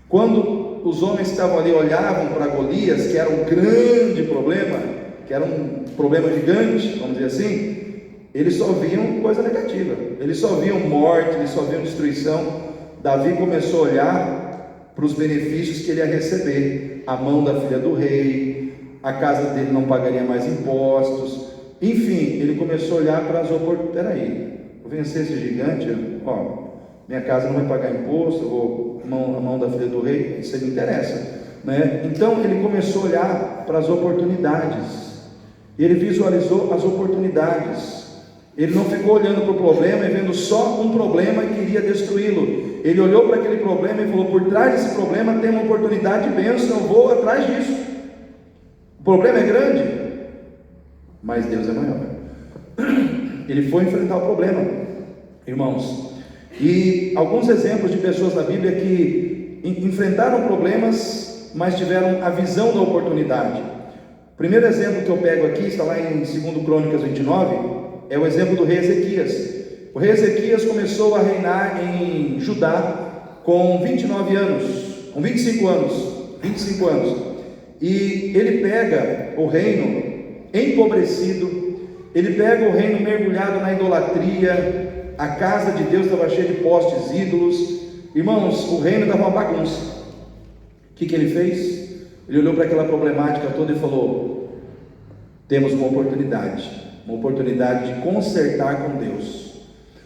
Quando os homens que estavam ali olhavam para Golias, que era um grande problema, que era um problema gigante, vamos dizer assim, eles só viam coisa negativa, eles só viam morte, eles só viam destruição. Davi começou a olhar para os benefícios que ele ia receber, a mão da filha do rei, a casa dele não pagaria mais impostos, enfim, ele começou a olhar para as oportunidades. Peraí, vou vencer esse gigante, minha casa não vai pagar imposto, a mão da filha do rei, isso me interessa, né? Então ele começou a olhar para as oportunidades, ele visualizou as oportunidades. Ele não ficou olhando para o problema e vendo só um problema e queria destruí-lo. Ele olhou para aquele problema e falou: por trás desse problema tem uma oportunidade de bênção, eu vou atrás disso. O problema é grande, mas Deus é maior. Ele foi enfrentar o problema, irmãos. E alguns exemplos de pessoas na Bíblia que enfrentaram problemas, mas tiveram a visão da oportunidade. O primeiro exemplo que eu pego aqui está lá em 2 Crônicas 29. É o exemplo do rei Ezequias. O rei Ezequias começou a reinar em Judá com 29 anos, com 25 anos, e ele pega o reino empobrecido, ele pega o reino mergulhado na idolatria, a casa de Deus estava cheia de postes, ídolos. Irmãos, o reino estava uma bagunça. O que ele fez? Ele olhou para aquela problemática toda e falou: temos uma oportunidade de consertar com Deus.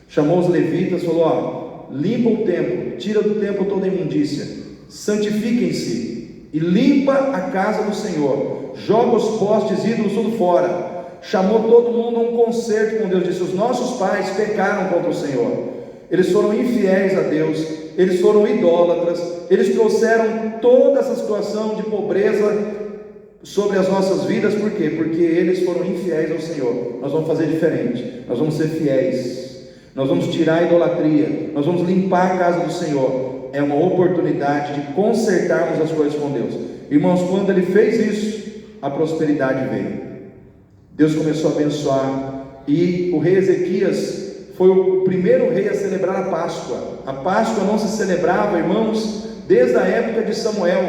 Chamou os levitas, falou: limpa o templo, tira do templo toda a imundícia, santifiquem-se e limpa a casa do Senhor, joga os postes, ídolos, tudo fora. Chamou todo mundo a um concerto com Deus, disse: os nossos pais pecaram contra o Senhor, eles foram infiéis a Deus, eles foram idólatras, eles trouxeram toda essa situação de pobreza sobre as nossas vidas. Por quê? Porque eles foram infiéis ao Senhor. Nós vamos fazer diferente, nós vamos ser fiéis, nós vamos tirar a idolatria, nós vamos limpar a casa do Senhor. É uma oportunidade de consertarmos as coisas com Deus. Irmãos, quando ele fez isso, a prosperidade veio. Deus começou a abençoar, e o rei Ezequias foi o primeiro rei a celebrar a Páscoa. A Páscoa não se celebrava, irmãos, desde a época de Samuel,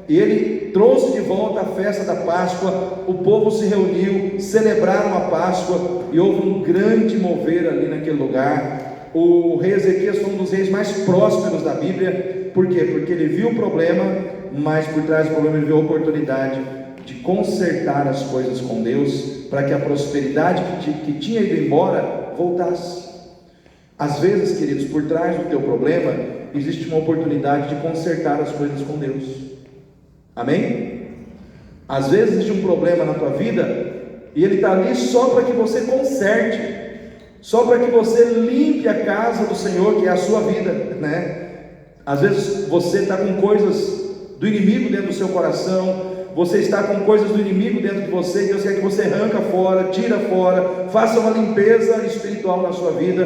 e ele trouxe de volta a festa da Páscoa. O povo se reuniu, celebraram a Páscoa, e houve um grande mover ali naquele lugar. O rei Ezequias foi um dos reis mais prósperos da Bíblia. Por quê? Porque ele viu o problema, mas por trás do problema ele viu a oportunidade de consertar as coisas com Deus, para que a prosperidade que tinha ido embora voltasse. Às vezes, queridos, por trás do teu problema existe uma oportunidade de consertar as coisas com Deus. Amém? Às vezes existe um problema na tua vida e ele está ali só para que você conserte, só para que você limpe a casa do Senhor, que é a sua vida, né? Às vezes você está com coisas do inimigo dentro do seu coração, você está com coisas do inimigo dentro de você, Deus quer que você arranca fora, tira fora, faça uma limpeza espiritual na sua vida.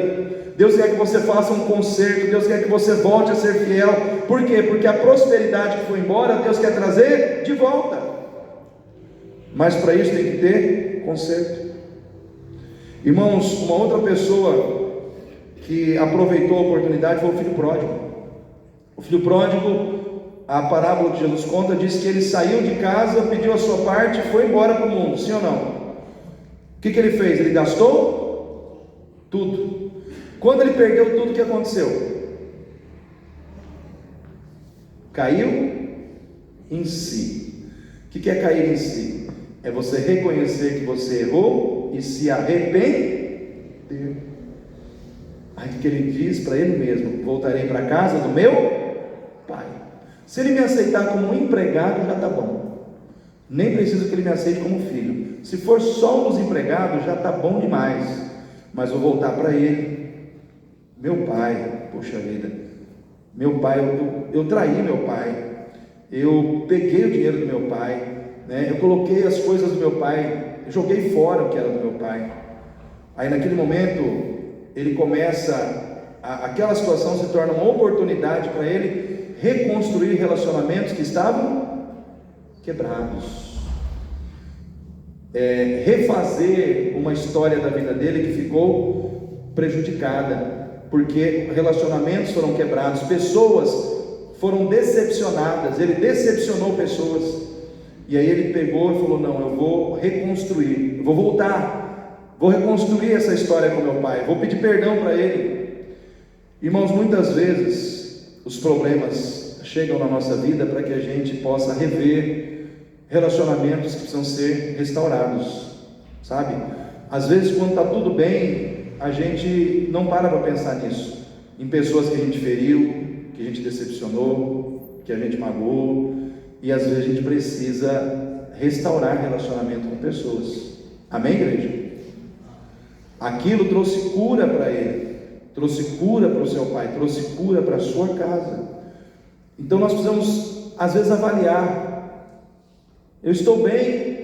Deus quer que você faça um conserto, Deus quer que você volte a ser fiel. Por quê? Porque a prosperidade que foi embora, Deus quer trazer de volta. Mas para isso tem que ter conserto. Irmãos, uma outra pessoa que aproveitou a oportunidade foi o filho pródigo. O filho pródigo, a parábola que Jesus conta, diz que ele saiu de casa, pediu a sua parte e foi embora para o mundo, sim ou não? O que ele fez? Ele gastou tudo. Quando ele perdeu tudo, o que aconteceu? Caiu em si. O que é cair em si? É você reconhecer que você errou e se arrepender. Aí o que ele diz para ele mesmo: voltarei para a casa do meu pai. Se ele me aceitar como um empregado, já está bom. Nem preciso que ele me aceite como filho. Se for só um dos empregados, já está bom demais. Mas vou voltar para ele. Meu pai, poxa vida, meu pai, eu traí meu pai, eu peguei o dinheiro do meu pai, né? Eu coloquei as coisas do meu pai, eu joguei fora o que era do meu pai. Aí naquele momento, ele começa, aquela situação se torna uma oportunidade para ele reconstruir relacionamentos que estavam quebrados, refazer uma história da vida dele que ficou prejudicada, porque relacionamentos foram quebrados, pessoas foram decepcionadas, ele decepcionou pessoas, e aí ele pegou e falou: não, eu vou reconstruir, eu vou voltar, vou reconstruir essa história com meu pai, vou pedir perdão para ele. Irmãos, muitas vezes os problemas chegam na nossa vida para que a gente possa rever relacionamentos que precisam ser restaurados, sabe? Às vezes, quando está tudo bem, a gente não para pensar nisso, em pessoas que a gente feriu, que a gente decepcionou, que a gente magoou, e às vezes a gente precisa restaurar relacionamento com pessoas. Amém, igreja? Aquilo trouxe cura para ele, trouxe cura para o seu pai, trouxe cura para a sua casa. Então nós precisamos às vezes avaliar: eu estou bem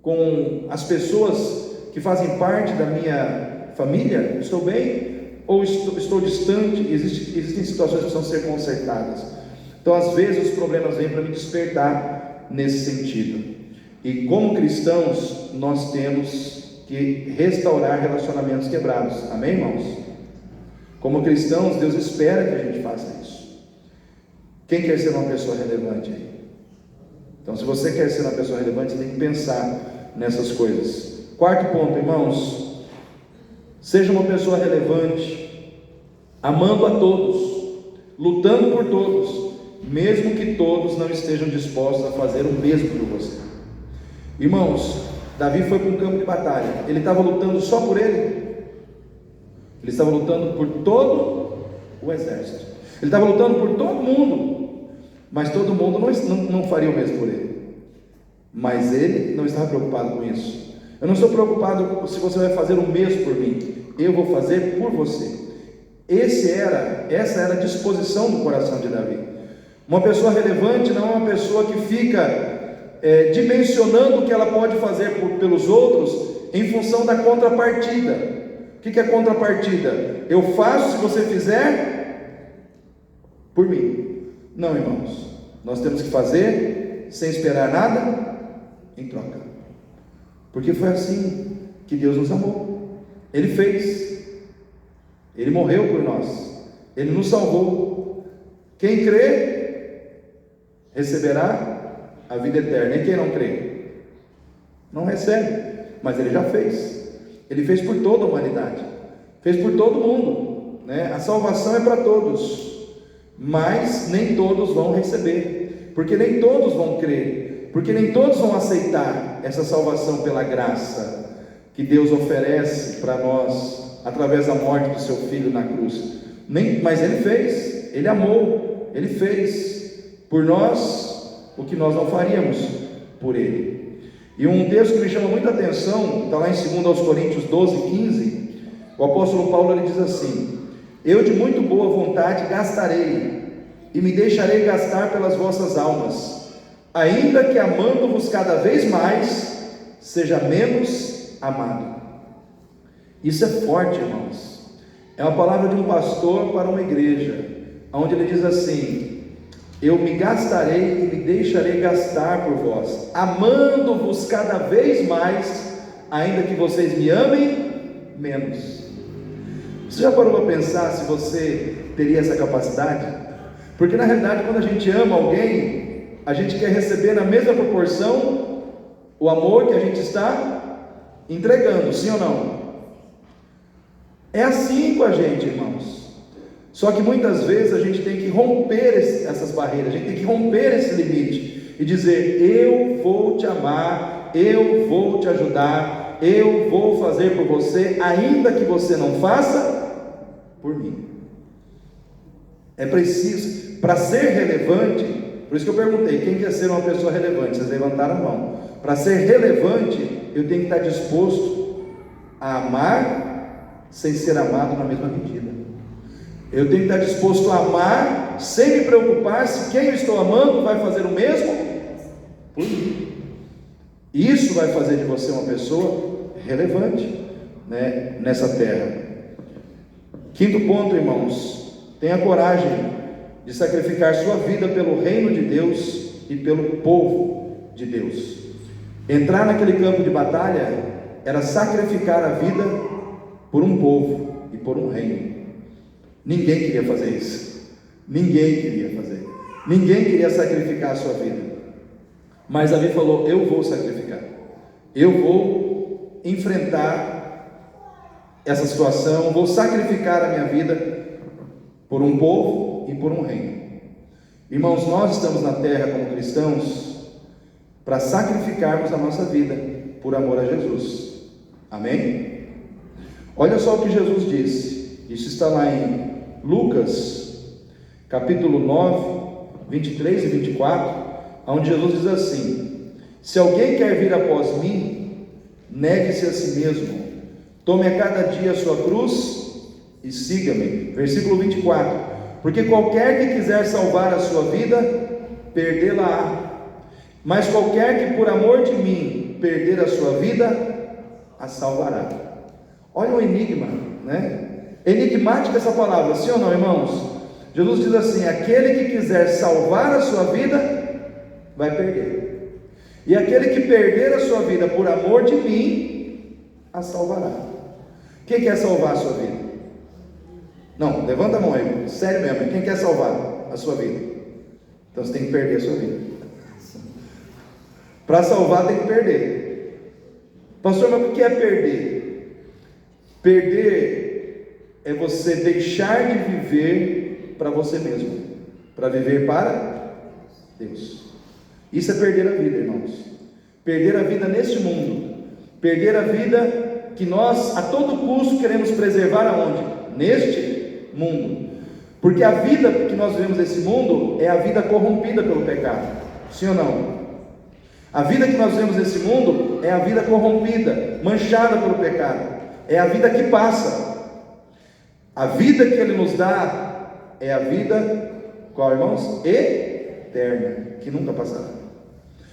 com as pessoas que fazem parte da minha família? Estou bem? Ou estou distante? Existem situações que precisam ser consertadas. Então às vezes os problemas vêm para me despertar nesse sentido. E como cristãos nós temos que restaurar relacionamentos quebrados. Amém, irmãos? Como cristãos, Deus espera que a gente faça isso. Quem quer ser uma pessoa relevante aí? Então, se você quer ser uma pessoa relevante, você tem que pensar nessas coisas. Quarto ponto, irmãos: Seja uma pessoa relevante, amando a todos, lutando por todos, mesmo que todos não estejam dispostos a fazer o mesmo por você. Irmãos, Davi foi para um campo de batalha. Ele estava lutando só por ele? Ele estava lutando por todo o exército. Ele estava lutando por todo mundo, mas todo mundo não faria o mesmo por ele. Mas ele não estava preocupado com isso. Eu não estou preocupado se você vai fazer o mesmo por mim. Eu vou fazer por você. Essa era a disposição do coração de Davi. Uma pessoa relevante não é uma pessoa que fica dimensionando o que ela pode fazer pelos outros em função da contrapartida. O que é contrapartida? Eu faço se você fizer por mim. Não, irmãos, nós temos que fazer sem esperar nada em troca, porque foi assim que Deus nos amou. Ele fez, Ele morreu por nós, Ele nos salvou. Quem crê receberá a vida eterna, e quem não crê não recebe. Mas Ele já fez. Ele fez por toda a humanidade, fez por todo mundo, né? A salvação é para todos, mas nem todos vão receber, porque nem todos vão crer, porque nem todos vão aceitar essa salvação pela graça que Deus oferece para nós através da morte do seu Filho na cruz. Mas Ele fez, Ele amou, Ele fez por nós o que nós não faríamos por Ele. E um texto que me chama muita atenção, está lá em 2 Coríntios 12:15, o apóstolo Paulo ele diz assim: eu de muito boa vontade gastarei, e me deixarei gastar pelas vossas almas, ainda que amando-vos cada vez mais, seja menos amado. Isso é forte, irmãos. É uma palavra de um pastor para uma igreja, onde ele diz assim: eu me gastarei e me deixarei gastar por vós, amando-vos cada vez mais, ainda que vocês me amem menos. Você já parou para pensar se você teria essa capacidade? Porque na realidade, quando a gente ama alguém, a gente quer receber na mesma proporção o amor que a gente está entregando, sim ou não? É assim com a gente, irmãos. Só que muitas vezes a gente tem que romper essas barreiras, a gente tem que romper esse limite e dizer: eu vou te amar, eu vou te ajudar, eu vou fazer por você, ainda que você não faça por mim. É preciso, para ser relevante, por isso que eu perguntei, quem quer ser uma pessoa relevante? Vocês levantaram a mão. Para ser relevante, eu tenho que estar disposto a amar sem ser amado na mesma medida. Eu tenho que estar disposto a amar sem me preocupar se quem eu estou amando vai fazer o mesmo por mim. Isso vai fazer de você uma pessoa relevante, né, nessa terra. Quinto ponto, irmãos: tenha coragem de sacrificar sua vida pelo reino de Deus e pelo povo de Deus. Entrar naquele campo de batalha era sacrificar a vida por um povo e por um reino. Ninguém queria fazer isso. Ninguém queria fazer. Ninguém queria sacrificar a sua vida. Mas Davi falou: eu vou sacrificar. Eu vou enfrentar essa situação, vou sacrificar a minha vida por um povo e por um reino. Irmãos, nós estamos na terra como cristãos para sacrificarmos a nossa vida por amor a Jesus. Amém? Olha só o que Jesus disse. Isso está lá em Lucas, capítulo 9, 23 e 24, onde Jesus diz assim: se alguém quer vir após mim, negue-se a si mesmo, tome a cada dia a sua cruz e siga-me. Versículo 24: porque qualquer que quiser salvar a sua vida, perdê-la-á, mas qualquer que por amor de mim perder a sua vida, a salvará. Olha o enigma, né? Enigmática essa palavra, sim ou não, irmãos? Jesus diz assim: aquele que quiser salvar a sua vida, vai perder, e aquele que perder a sua vida por amor de mim, a salvará. Quem quer salvar a sua vida? Não, levanta a mão aí, sério mesmo, quem quer salvar a sua vida? Então você tem que perder a sua vida. Para salvar tem que perder. Pastor, mas o que é perder? Perder é você deixar de viver para você mesmo, para viver para Deus. Isso é perder a vida, irmãos. Perder a vida neste mundo. Perder a vida que nós a todo custo queremos preservar aonde? Neste mundo. Porque a vida que nós vivemos nesse mundo é a vida corrompida pelo pecado. Sim ou não? A vida que nós vivemos nesse mundo é a vida corrompida, manchada pelo pecado. É a vida que passa. A vida que Ele nos dá é a vida, qual, irmãos? Eterna, que nunca passará.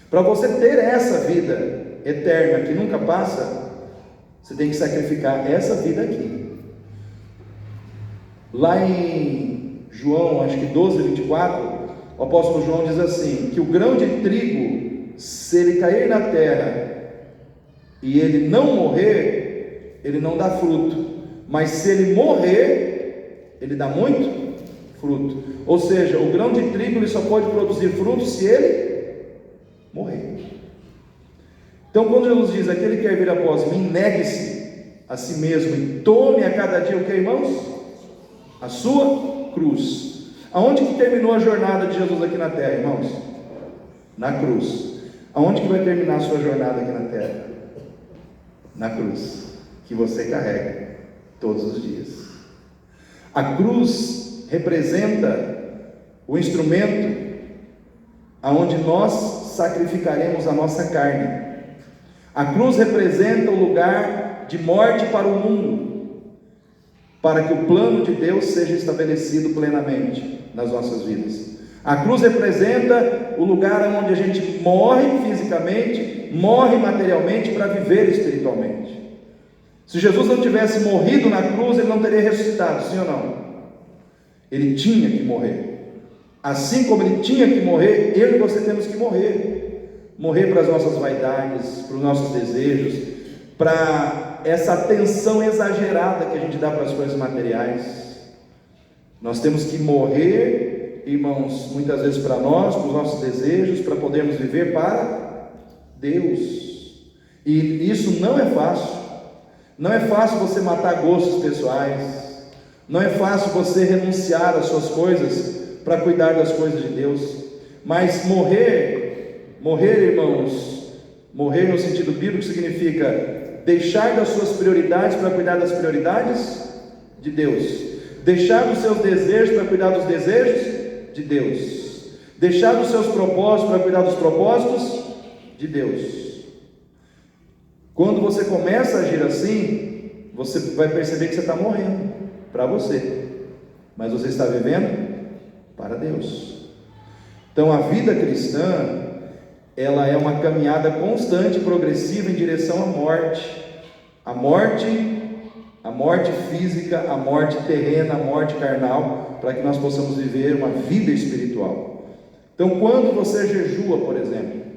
Para você ter essa vida eterna que nunca passa, você tem que sacrificar essa vida aqui. Lá em João, acho que 12, 24, o apóstolo João diz assim, que o grão de trigo, se ele cair na terra e ele não morrer, ele não dá fruto, mas se ele morrer, ele dá muito fruto. Ou seja, o grão de trigo ele só pode produzir fruto se ele morrer. Então quando Jesus diz, aquele que quer vir após mim, negue-se a si mesmo e tome a cada dia o que, irmãos? A sua cruz. Aonde que terminou a jornada de Jesus aqui na terra, irmãos? Na cruz. Aonde que vai terminar a sua jornada aqui na terra? Na cruz, que você carrega todos os dias. A cruz representa o instrumento aonde nós sacrificaremos a nossa carne. A cruz representa o lugar de morte para o mundo, para que o plano de Deus seja estabelecido plenamente nas nossas vidas. A cruz representa o lugar onde a gente morre fisicamente, morre materialmente para viver espiritualmente. Se Jesus não tivesse morrido na cruz, Ele não teria ressuscitado, sim ou não? Ele tinha que morrer. Assim como Ele tinha que morrer, eu e você temos que morrer. Morrer para as nossas vaidades, para os nossos desejos, para essa atenção exagerada que a gente dá para as coisas materiais. Nós temos que morrer, irmãos, muitas vezes para nós, para os nossos desejos, para podermos viver para Deus. E isso não é fácil. Não é fácil você matar gostos pessoais. Não é fácil você renunciar às suas coisas para cuidar das coisas de Deus. Mas morrer, irmãos, morrer no sentido bíblico significa deixar das suas prioridades para cuidar das prioridades de Deus. Deixar dos seus desejos para cuidar dos desejos de Deus. Deixar dos seus propósitos para cuidar dos propósitos de Deus. Quando você começa a agir assim, você vai perceber que você está morrendo para você, mas você está vivendo para Deus. Então a vida cristã, ela é uma caminhada constante e progressiva em direção à morte. A morte física, a morte terrena, a morte carnal, para que nós possamos viver uma vida espiritual. Então quando você jejua, por exemplo,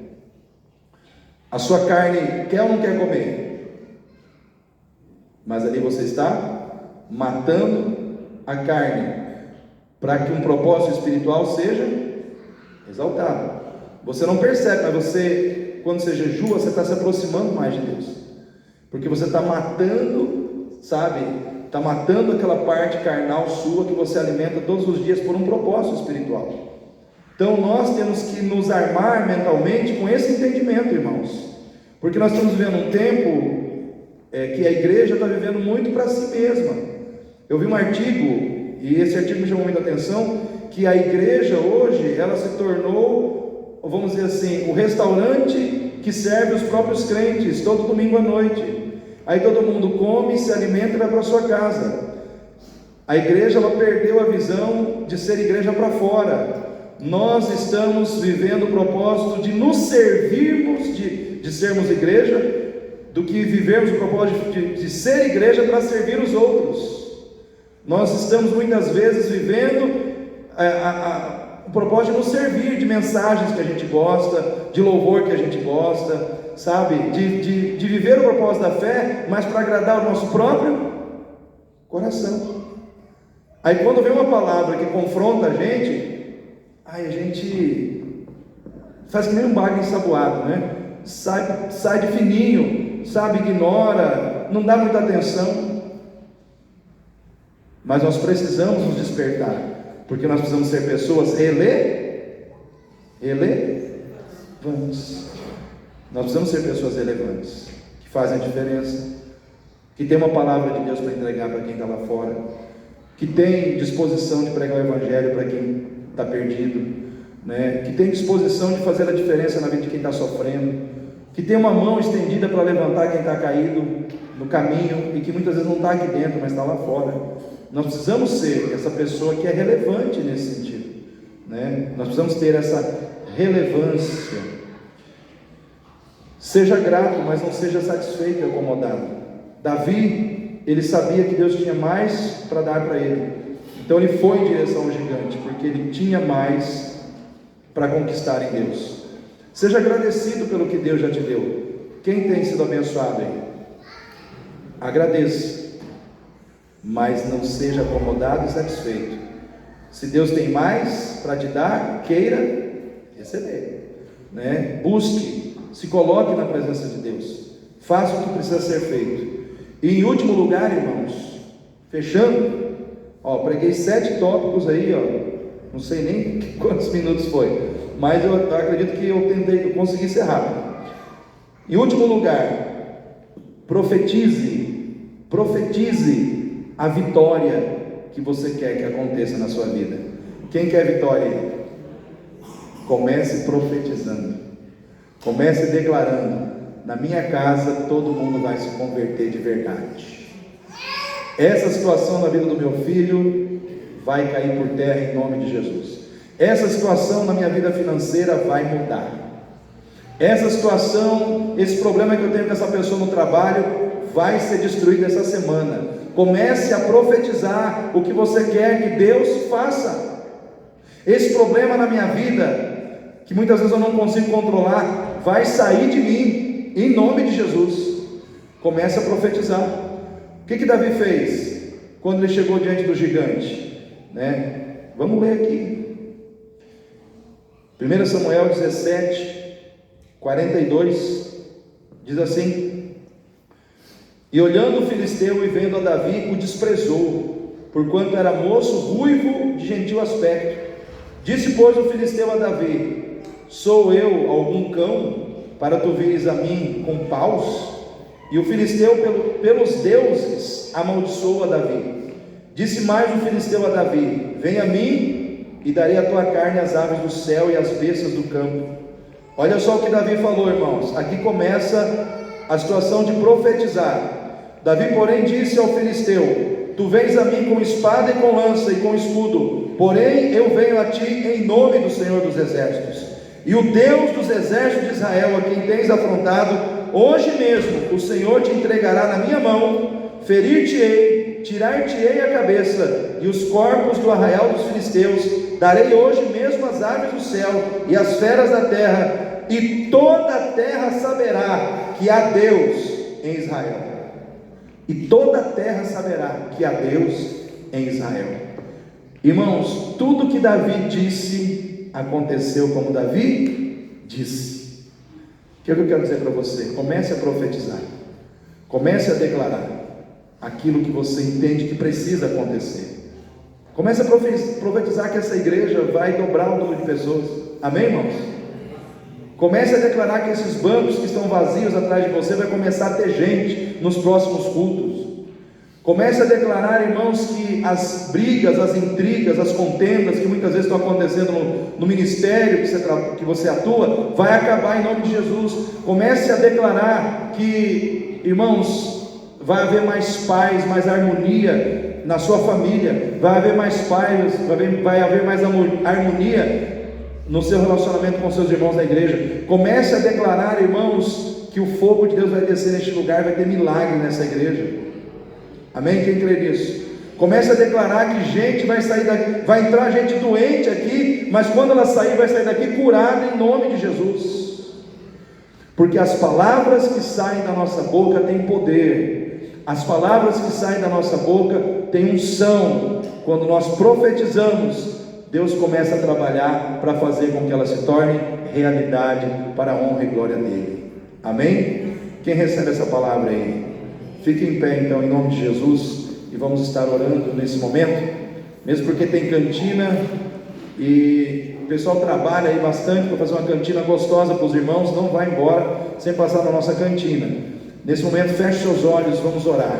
a sua carne quer ou não quer comer? Mas ali você está matando a carne, para que um propósito espiritual seja exaltado. Você não percebe, mas você, quando você jejua, você está se aproximando mais de Deus, porque você está matando, sabe? Está matando aquela parte carnal sua que você alimenta todos os dias por um propósito espiritual. Então nós temos que nos armar mentalmente com esse entendimento, irmãos, porque nós estamos vivendo um tempo que a igreja está vivendo muito para si mesma. Eu vi um artigo, e esse artigo me chamou muita atenção, que a igreja hoje, ela se tornou, vamos dizer assim, o restaurante que serve os próprios crentes, todo domingo à noite. Aí todo mundo come, se alimenta e vai para sua casa. A igreja, ela perdeu a visão de ser igreja para fora. Nós estamos vivendo o propósito de nos servirmos, de sermos igreja, do que vivermos o propósito de ser igreja para servir os outros. Nós estamos muitas vezes vivendo o propósito de nos servir, de mensagens que a gente gosta, de louvor que a gente gosta, sabe, de viver o propósito da fé, mas para agradar o nosso próprio coração. Aí quando vem uma palavra que confronta a gente faz que nem um bagre ensaboado, né? Sai de fininho, sabe, ignora, não dá muita atenção. Mas nós precisamos nos despertar, porque nós precisamos ser pessoas relevantes. Nós precisamos ser pessoas relevantes, que fazem a diferença, que tem uma palavra de Deus para entregar para quem está lá fora, que tem disposição de pregar o Evangelho para quem está perdido, né? Que tem disposição de fazer a diferença na vida de quem está sofrendo, que tem uma mão estendida para levantar quem está caído no caminho e que muitas vezes não está aqui dentro, mas está lá fora. Nós precisamos ser essa pessoa que é relevante nesse sentido, né? Nós precisamos ter essa relevância. Seja grato, mas não seja satisfeito e acomodado. Davi, ele sabia que Deus tinha mais para dar para ele, então ele foi em direção ao gigante, porque ele tinha mais para conquistar em Deus. Seja agradecido pelo que Deus já te deu. Quem tem sido abençoado aí? Agradeça, mas não seja acomodado e satisfeito. Se Deus tem mais para te dar, queira receber, né? Busque, se coloque na presença de Deus, faça o que precisa ser feito. E em último lugar, irmãos, fechando, preguei 7 tópicos aí, não sei nem quantos minutos foi, mas eu acredito que eu consegui ser rápido. Em último lugar, profetize a vitória que você quer que aconteça na sua vida. Quem quer vitória aí? Comece profetizando, comece declarando: na minha casa todo mundo vai se converter de verdade. Essa situação na vida do meu filho vai cair por terra em nome de Jesus. Essa situação na minha vida financeira vai mudar. Essa situação, esse problema que eu tenho com essa pessoa no trabalho vai ser destruído essa semana. Comece a profetizar o que você quer que Deus faça. Esse problema na minha vida, que muitas vezes eu não consigo controlar, vai sair de mim, em nome de Jesus. Comece a profetizar. O que Davi fez quando ele chegou diante do gigante, né? Vamos ler aqui 1 Samuel 17, 42, diz assim: e olhando o filisteu e vendo a Davi, o desprezou, porquanto era moço, ruivo, de gentil aspecto. Disse, pois, o filisteu a Davi: sou eu algum cão, para tu vires a mim com paus? E o filisteu pelos deuses amaldiçoou a Davi. Disse mais o filisteu a Davi: vem a mim, e darei a tua carne às aves do céu e às bestas do campo. Olha só o que Davi falou, irmãos. Aqui começa a situação de profetizar. Davi, porém, disse ao filisteu: tu vens a mim com espada e com lança e com escudo, porém eu venho a ti em nome do Senhor dos exércitos, e o Deus dos exércitos de Israel, a quem tens afrontado. Hoje mesmo o Senhor te entregará na minha mão, ferir-te-ei, tirar-te-ei a cabeça e os corpos do arraial dos filisteus. Darei hoje mesmo as aves do céu e as feras da terra, e toda a terra saberá que há Deus em Israel. E toda a terra saberá que há Deus em Israel. Irmãos, tudo que Davi disse aconteceu como Davi disse. O que eu quero dizer para você? Comece a profetizar, comece a declarar aquilo que você entende que precisa acontecer. Comece a profetizar que essa igreja vai dobrar o número de pessoas. Amém, irmãos? Comece a declarar que esses bancos que estão vazios atrás de você vai começar a ter gente nos próximos cultos. Comece a declarar, irmãos, que as brigas, as intrigas, as contendas que muitas vezes estão acontecendo no ministério que você atua, vai acabar em nome de Jesus. Comece a declarar que, irmãos, vai haver mais paz, mais harmonia na sua família, vai haver mais paz, vai haver mais harmonia no seu relacionamento com seus irmãos da igreja. Comece a declarar, irmãos, que o fogo de Deus vai descer neste lugar, vai ter milagre nessa igreja. Amém? Quem crê nisso? Comece a declarar que gente vai sair daqui, vai entrar gente doente aqui, mas quando ela sair, vai sair daqui curada em nome de Jesus. Porque as palavras que saem da nossa boca têm poder. As palavras que saem da nossa boca têm unção. Quando nós profetizamos, Deus começa a trabalhar para fazer com que ela se torne realidade para a honra e glória dele. Amém? Quem recebe essa palavra aí? Fique em pé então, em nome de Jesus. e vamos estar orando nesse momento, mesmo porque tem cantina e o pessoal trabalha aí bastante para fazer uma cantina gostosa para os irmãos. Não vai embora sem passar na nossa cantina. Nesse momento, feche seus olhos, vamos orar.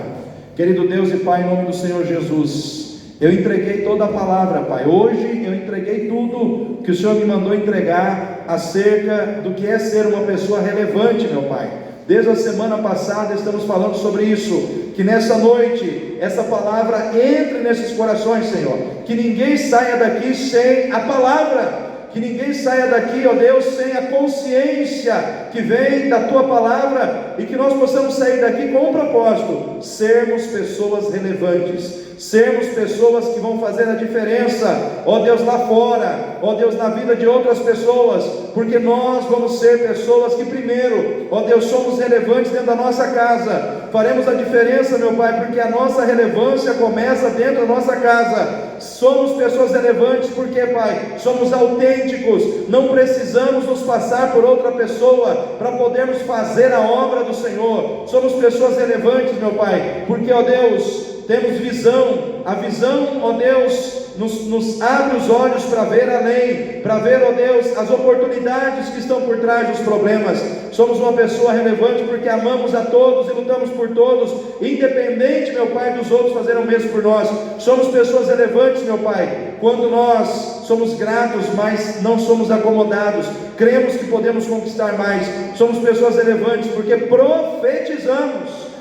Querido Deus e Pai, em nome do Senhor Jesus, eu entreguei toda a palavra, Pai. Hoje eu entreguei tudo que o Senhor me mandou entregar acerca do que é ser uma pessoa relevante, meu Pai. Desde a semana passada estamos falando sobre isso. Que nessa noite essa palavra entre nesses corações, Senhor. Que ninguém saia daqui sem a palavra. Que ninguém saia daqui, ó Deus, sem a consciência que vem da Tua palavra, e que nós possamos sair daqui com um propósito: sermos pessoas relevantes, sermos pessoas que vão fazer a diferença, ó Deus, lá fora, ó Deus, na vida de outras pessoas, porque nós vamos ser pessoas que primeiro, ó Deus, somos relevantes dentro da nossa casa. Faremos a diferença, meu Pai, porque a nossa relevância começa dentro da nossa casa. Somos pessoas relevantes porque, Pai, somos autênticos, não precisamos nos passar por outra pessoa para podermos fazer a obra do Senhor. Somos pessoas relevantes, meu Pai, porque, ó Deus, temos visão. A visão, ó Deus, nos abre os olhos para ver além, para ver, ó Deus, as oportunidades que estão por trás dos problemas. Somos uma pessoa relevante porque amamos a todos e lutamos por todos, independente, meu Pai, dos outros fazerem o mesmo por nós. Somos pessoas relevantes, meu Pai, quando nós somos gratos, mas não somos acomodados, cremos que podemos conquistar mais. Somos pessoas relevantes porque profetizamos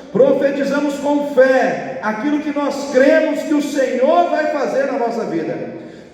com fé aquilo que nós cremos que o Senhor vai fazer na nossa vida.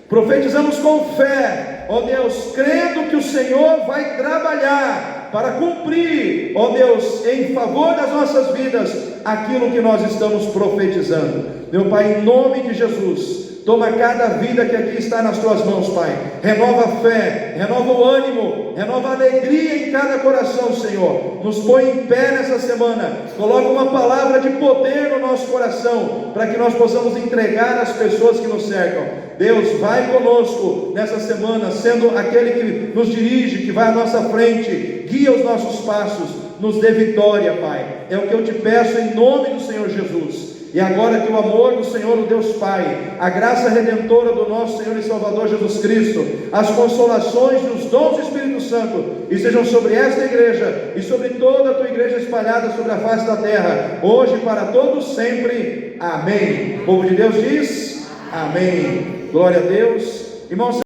Profetizamos com fé, ó Deus, crendo que o Senhor vai trabalhar para cumprir, ó Deus, em favor das nossas vidas, aquilo que nós estamos profetizando. Meu Pai, em nome de Jesus, toma cada vida que aqui está nas Tuas mãos, Pai. Renova a fé, renova o ânimo, renova a alegria em cada coração, Senhor. Nos põe em pé nessa semana. Coloca uma palavra de poder no nosso coração, para que nós possamos entregar às pessoas que nos cercam. Deus, vai conosco nessa semana, sendo aquele que nos dirige, que vai à nossa frente, guia os nossos passos, nos dê vitória, Pai. É o que eu te peço em nome do Senhor Jesus. E agora que o amor do Senhor, o Deus Pai, a graça redentora do nosso Senhor e Salvador Jesus Cristo, as consolações e os dons do Espírito Santo estejam sobre esta igreja e sobre toda a Tua igreja espalhada sobre a face da terra, hoje e para todos sempre. Amém. O povo de Deus diz amém. Glória a Deus. Irmãos,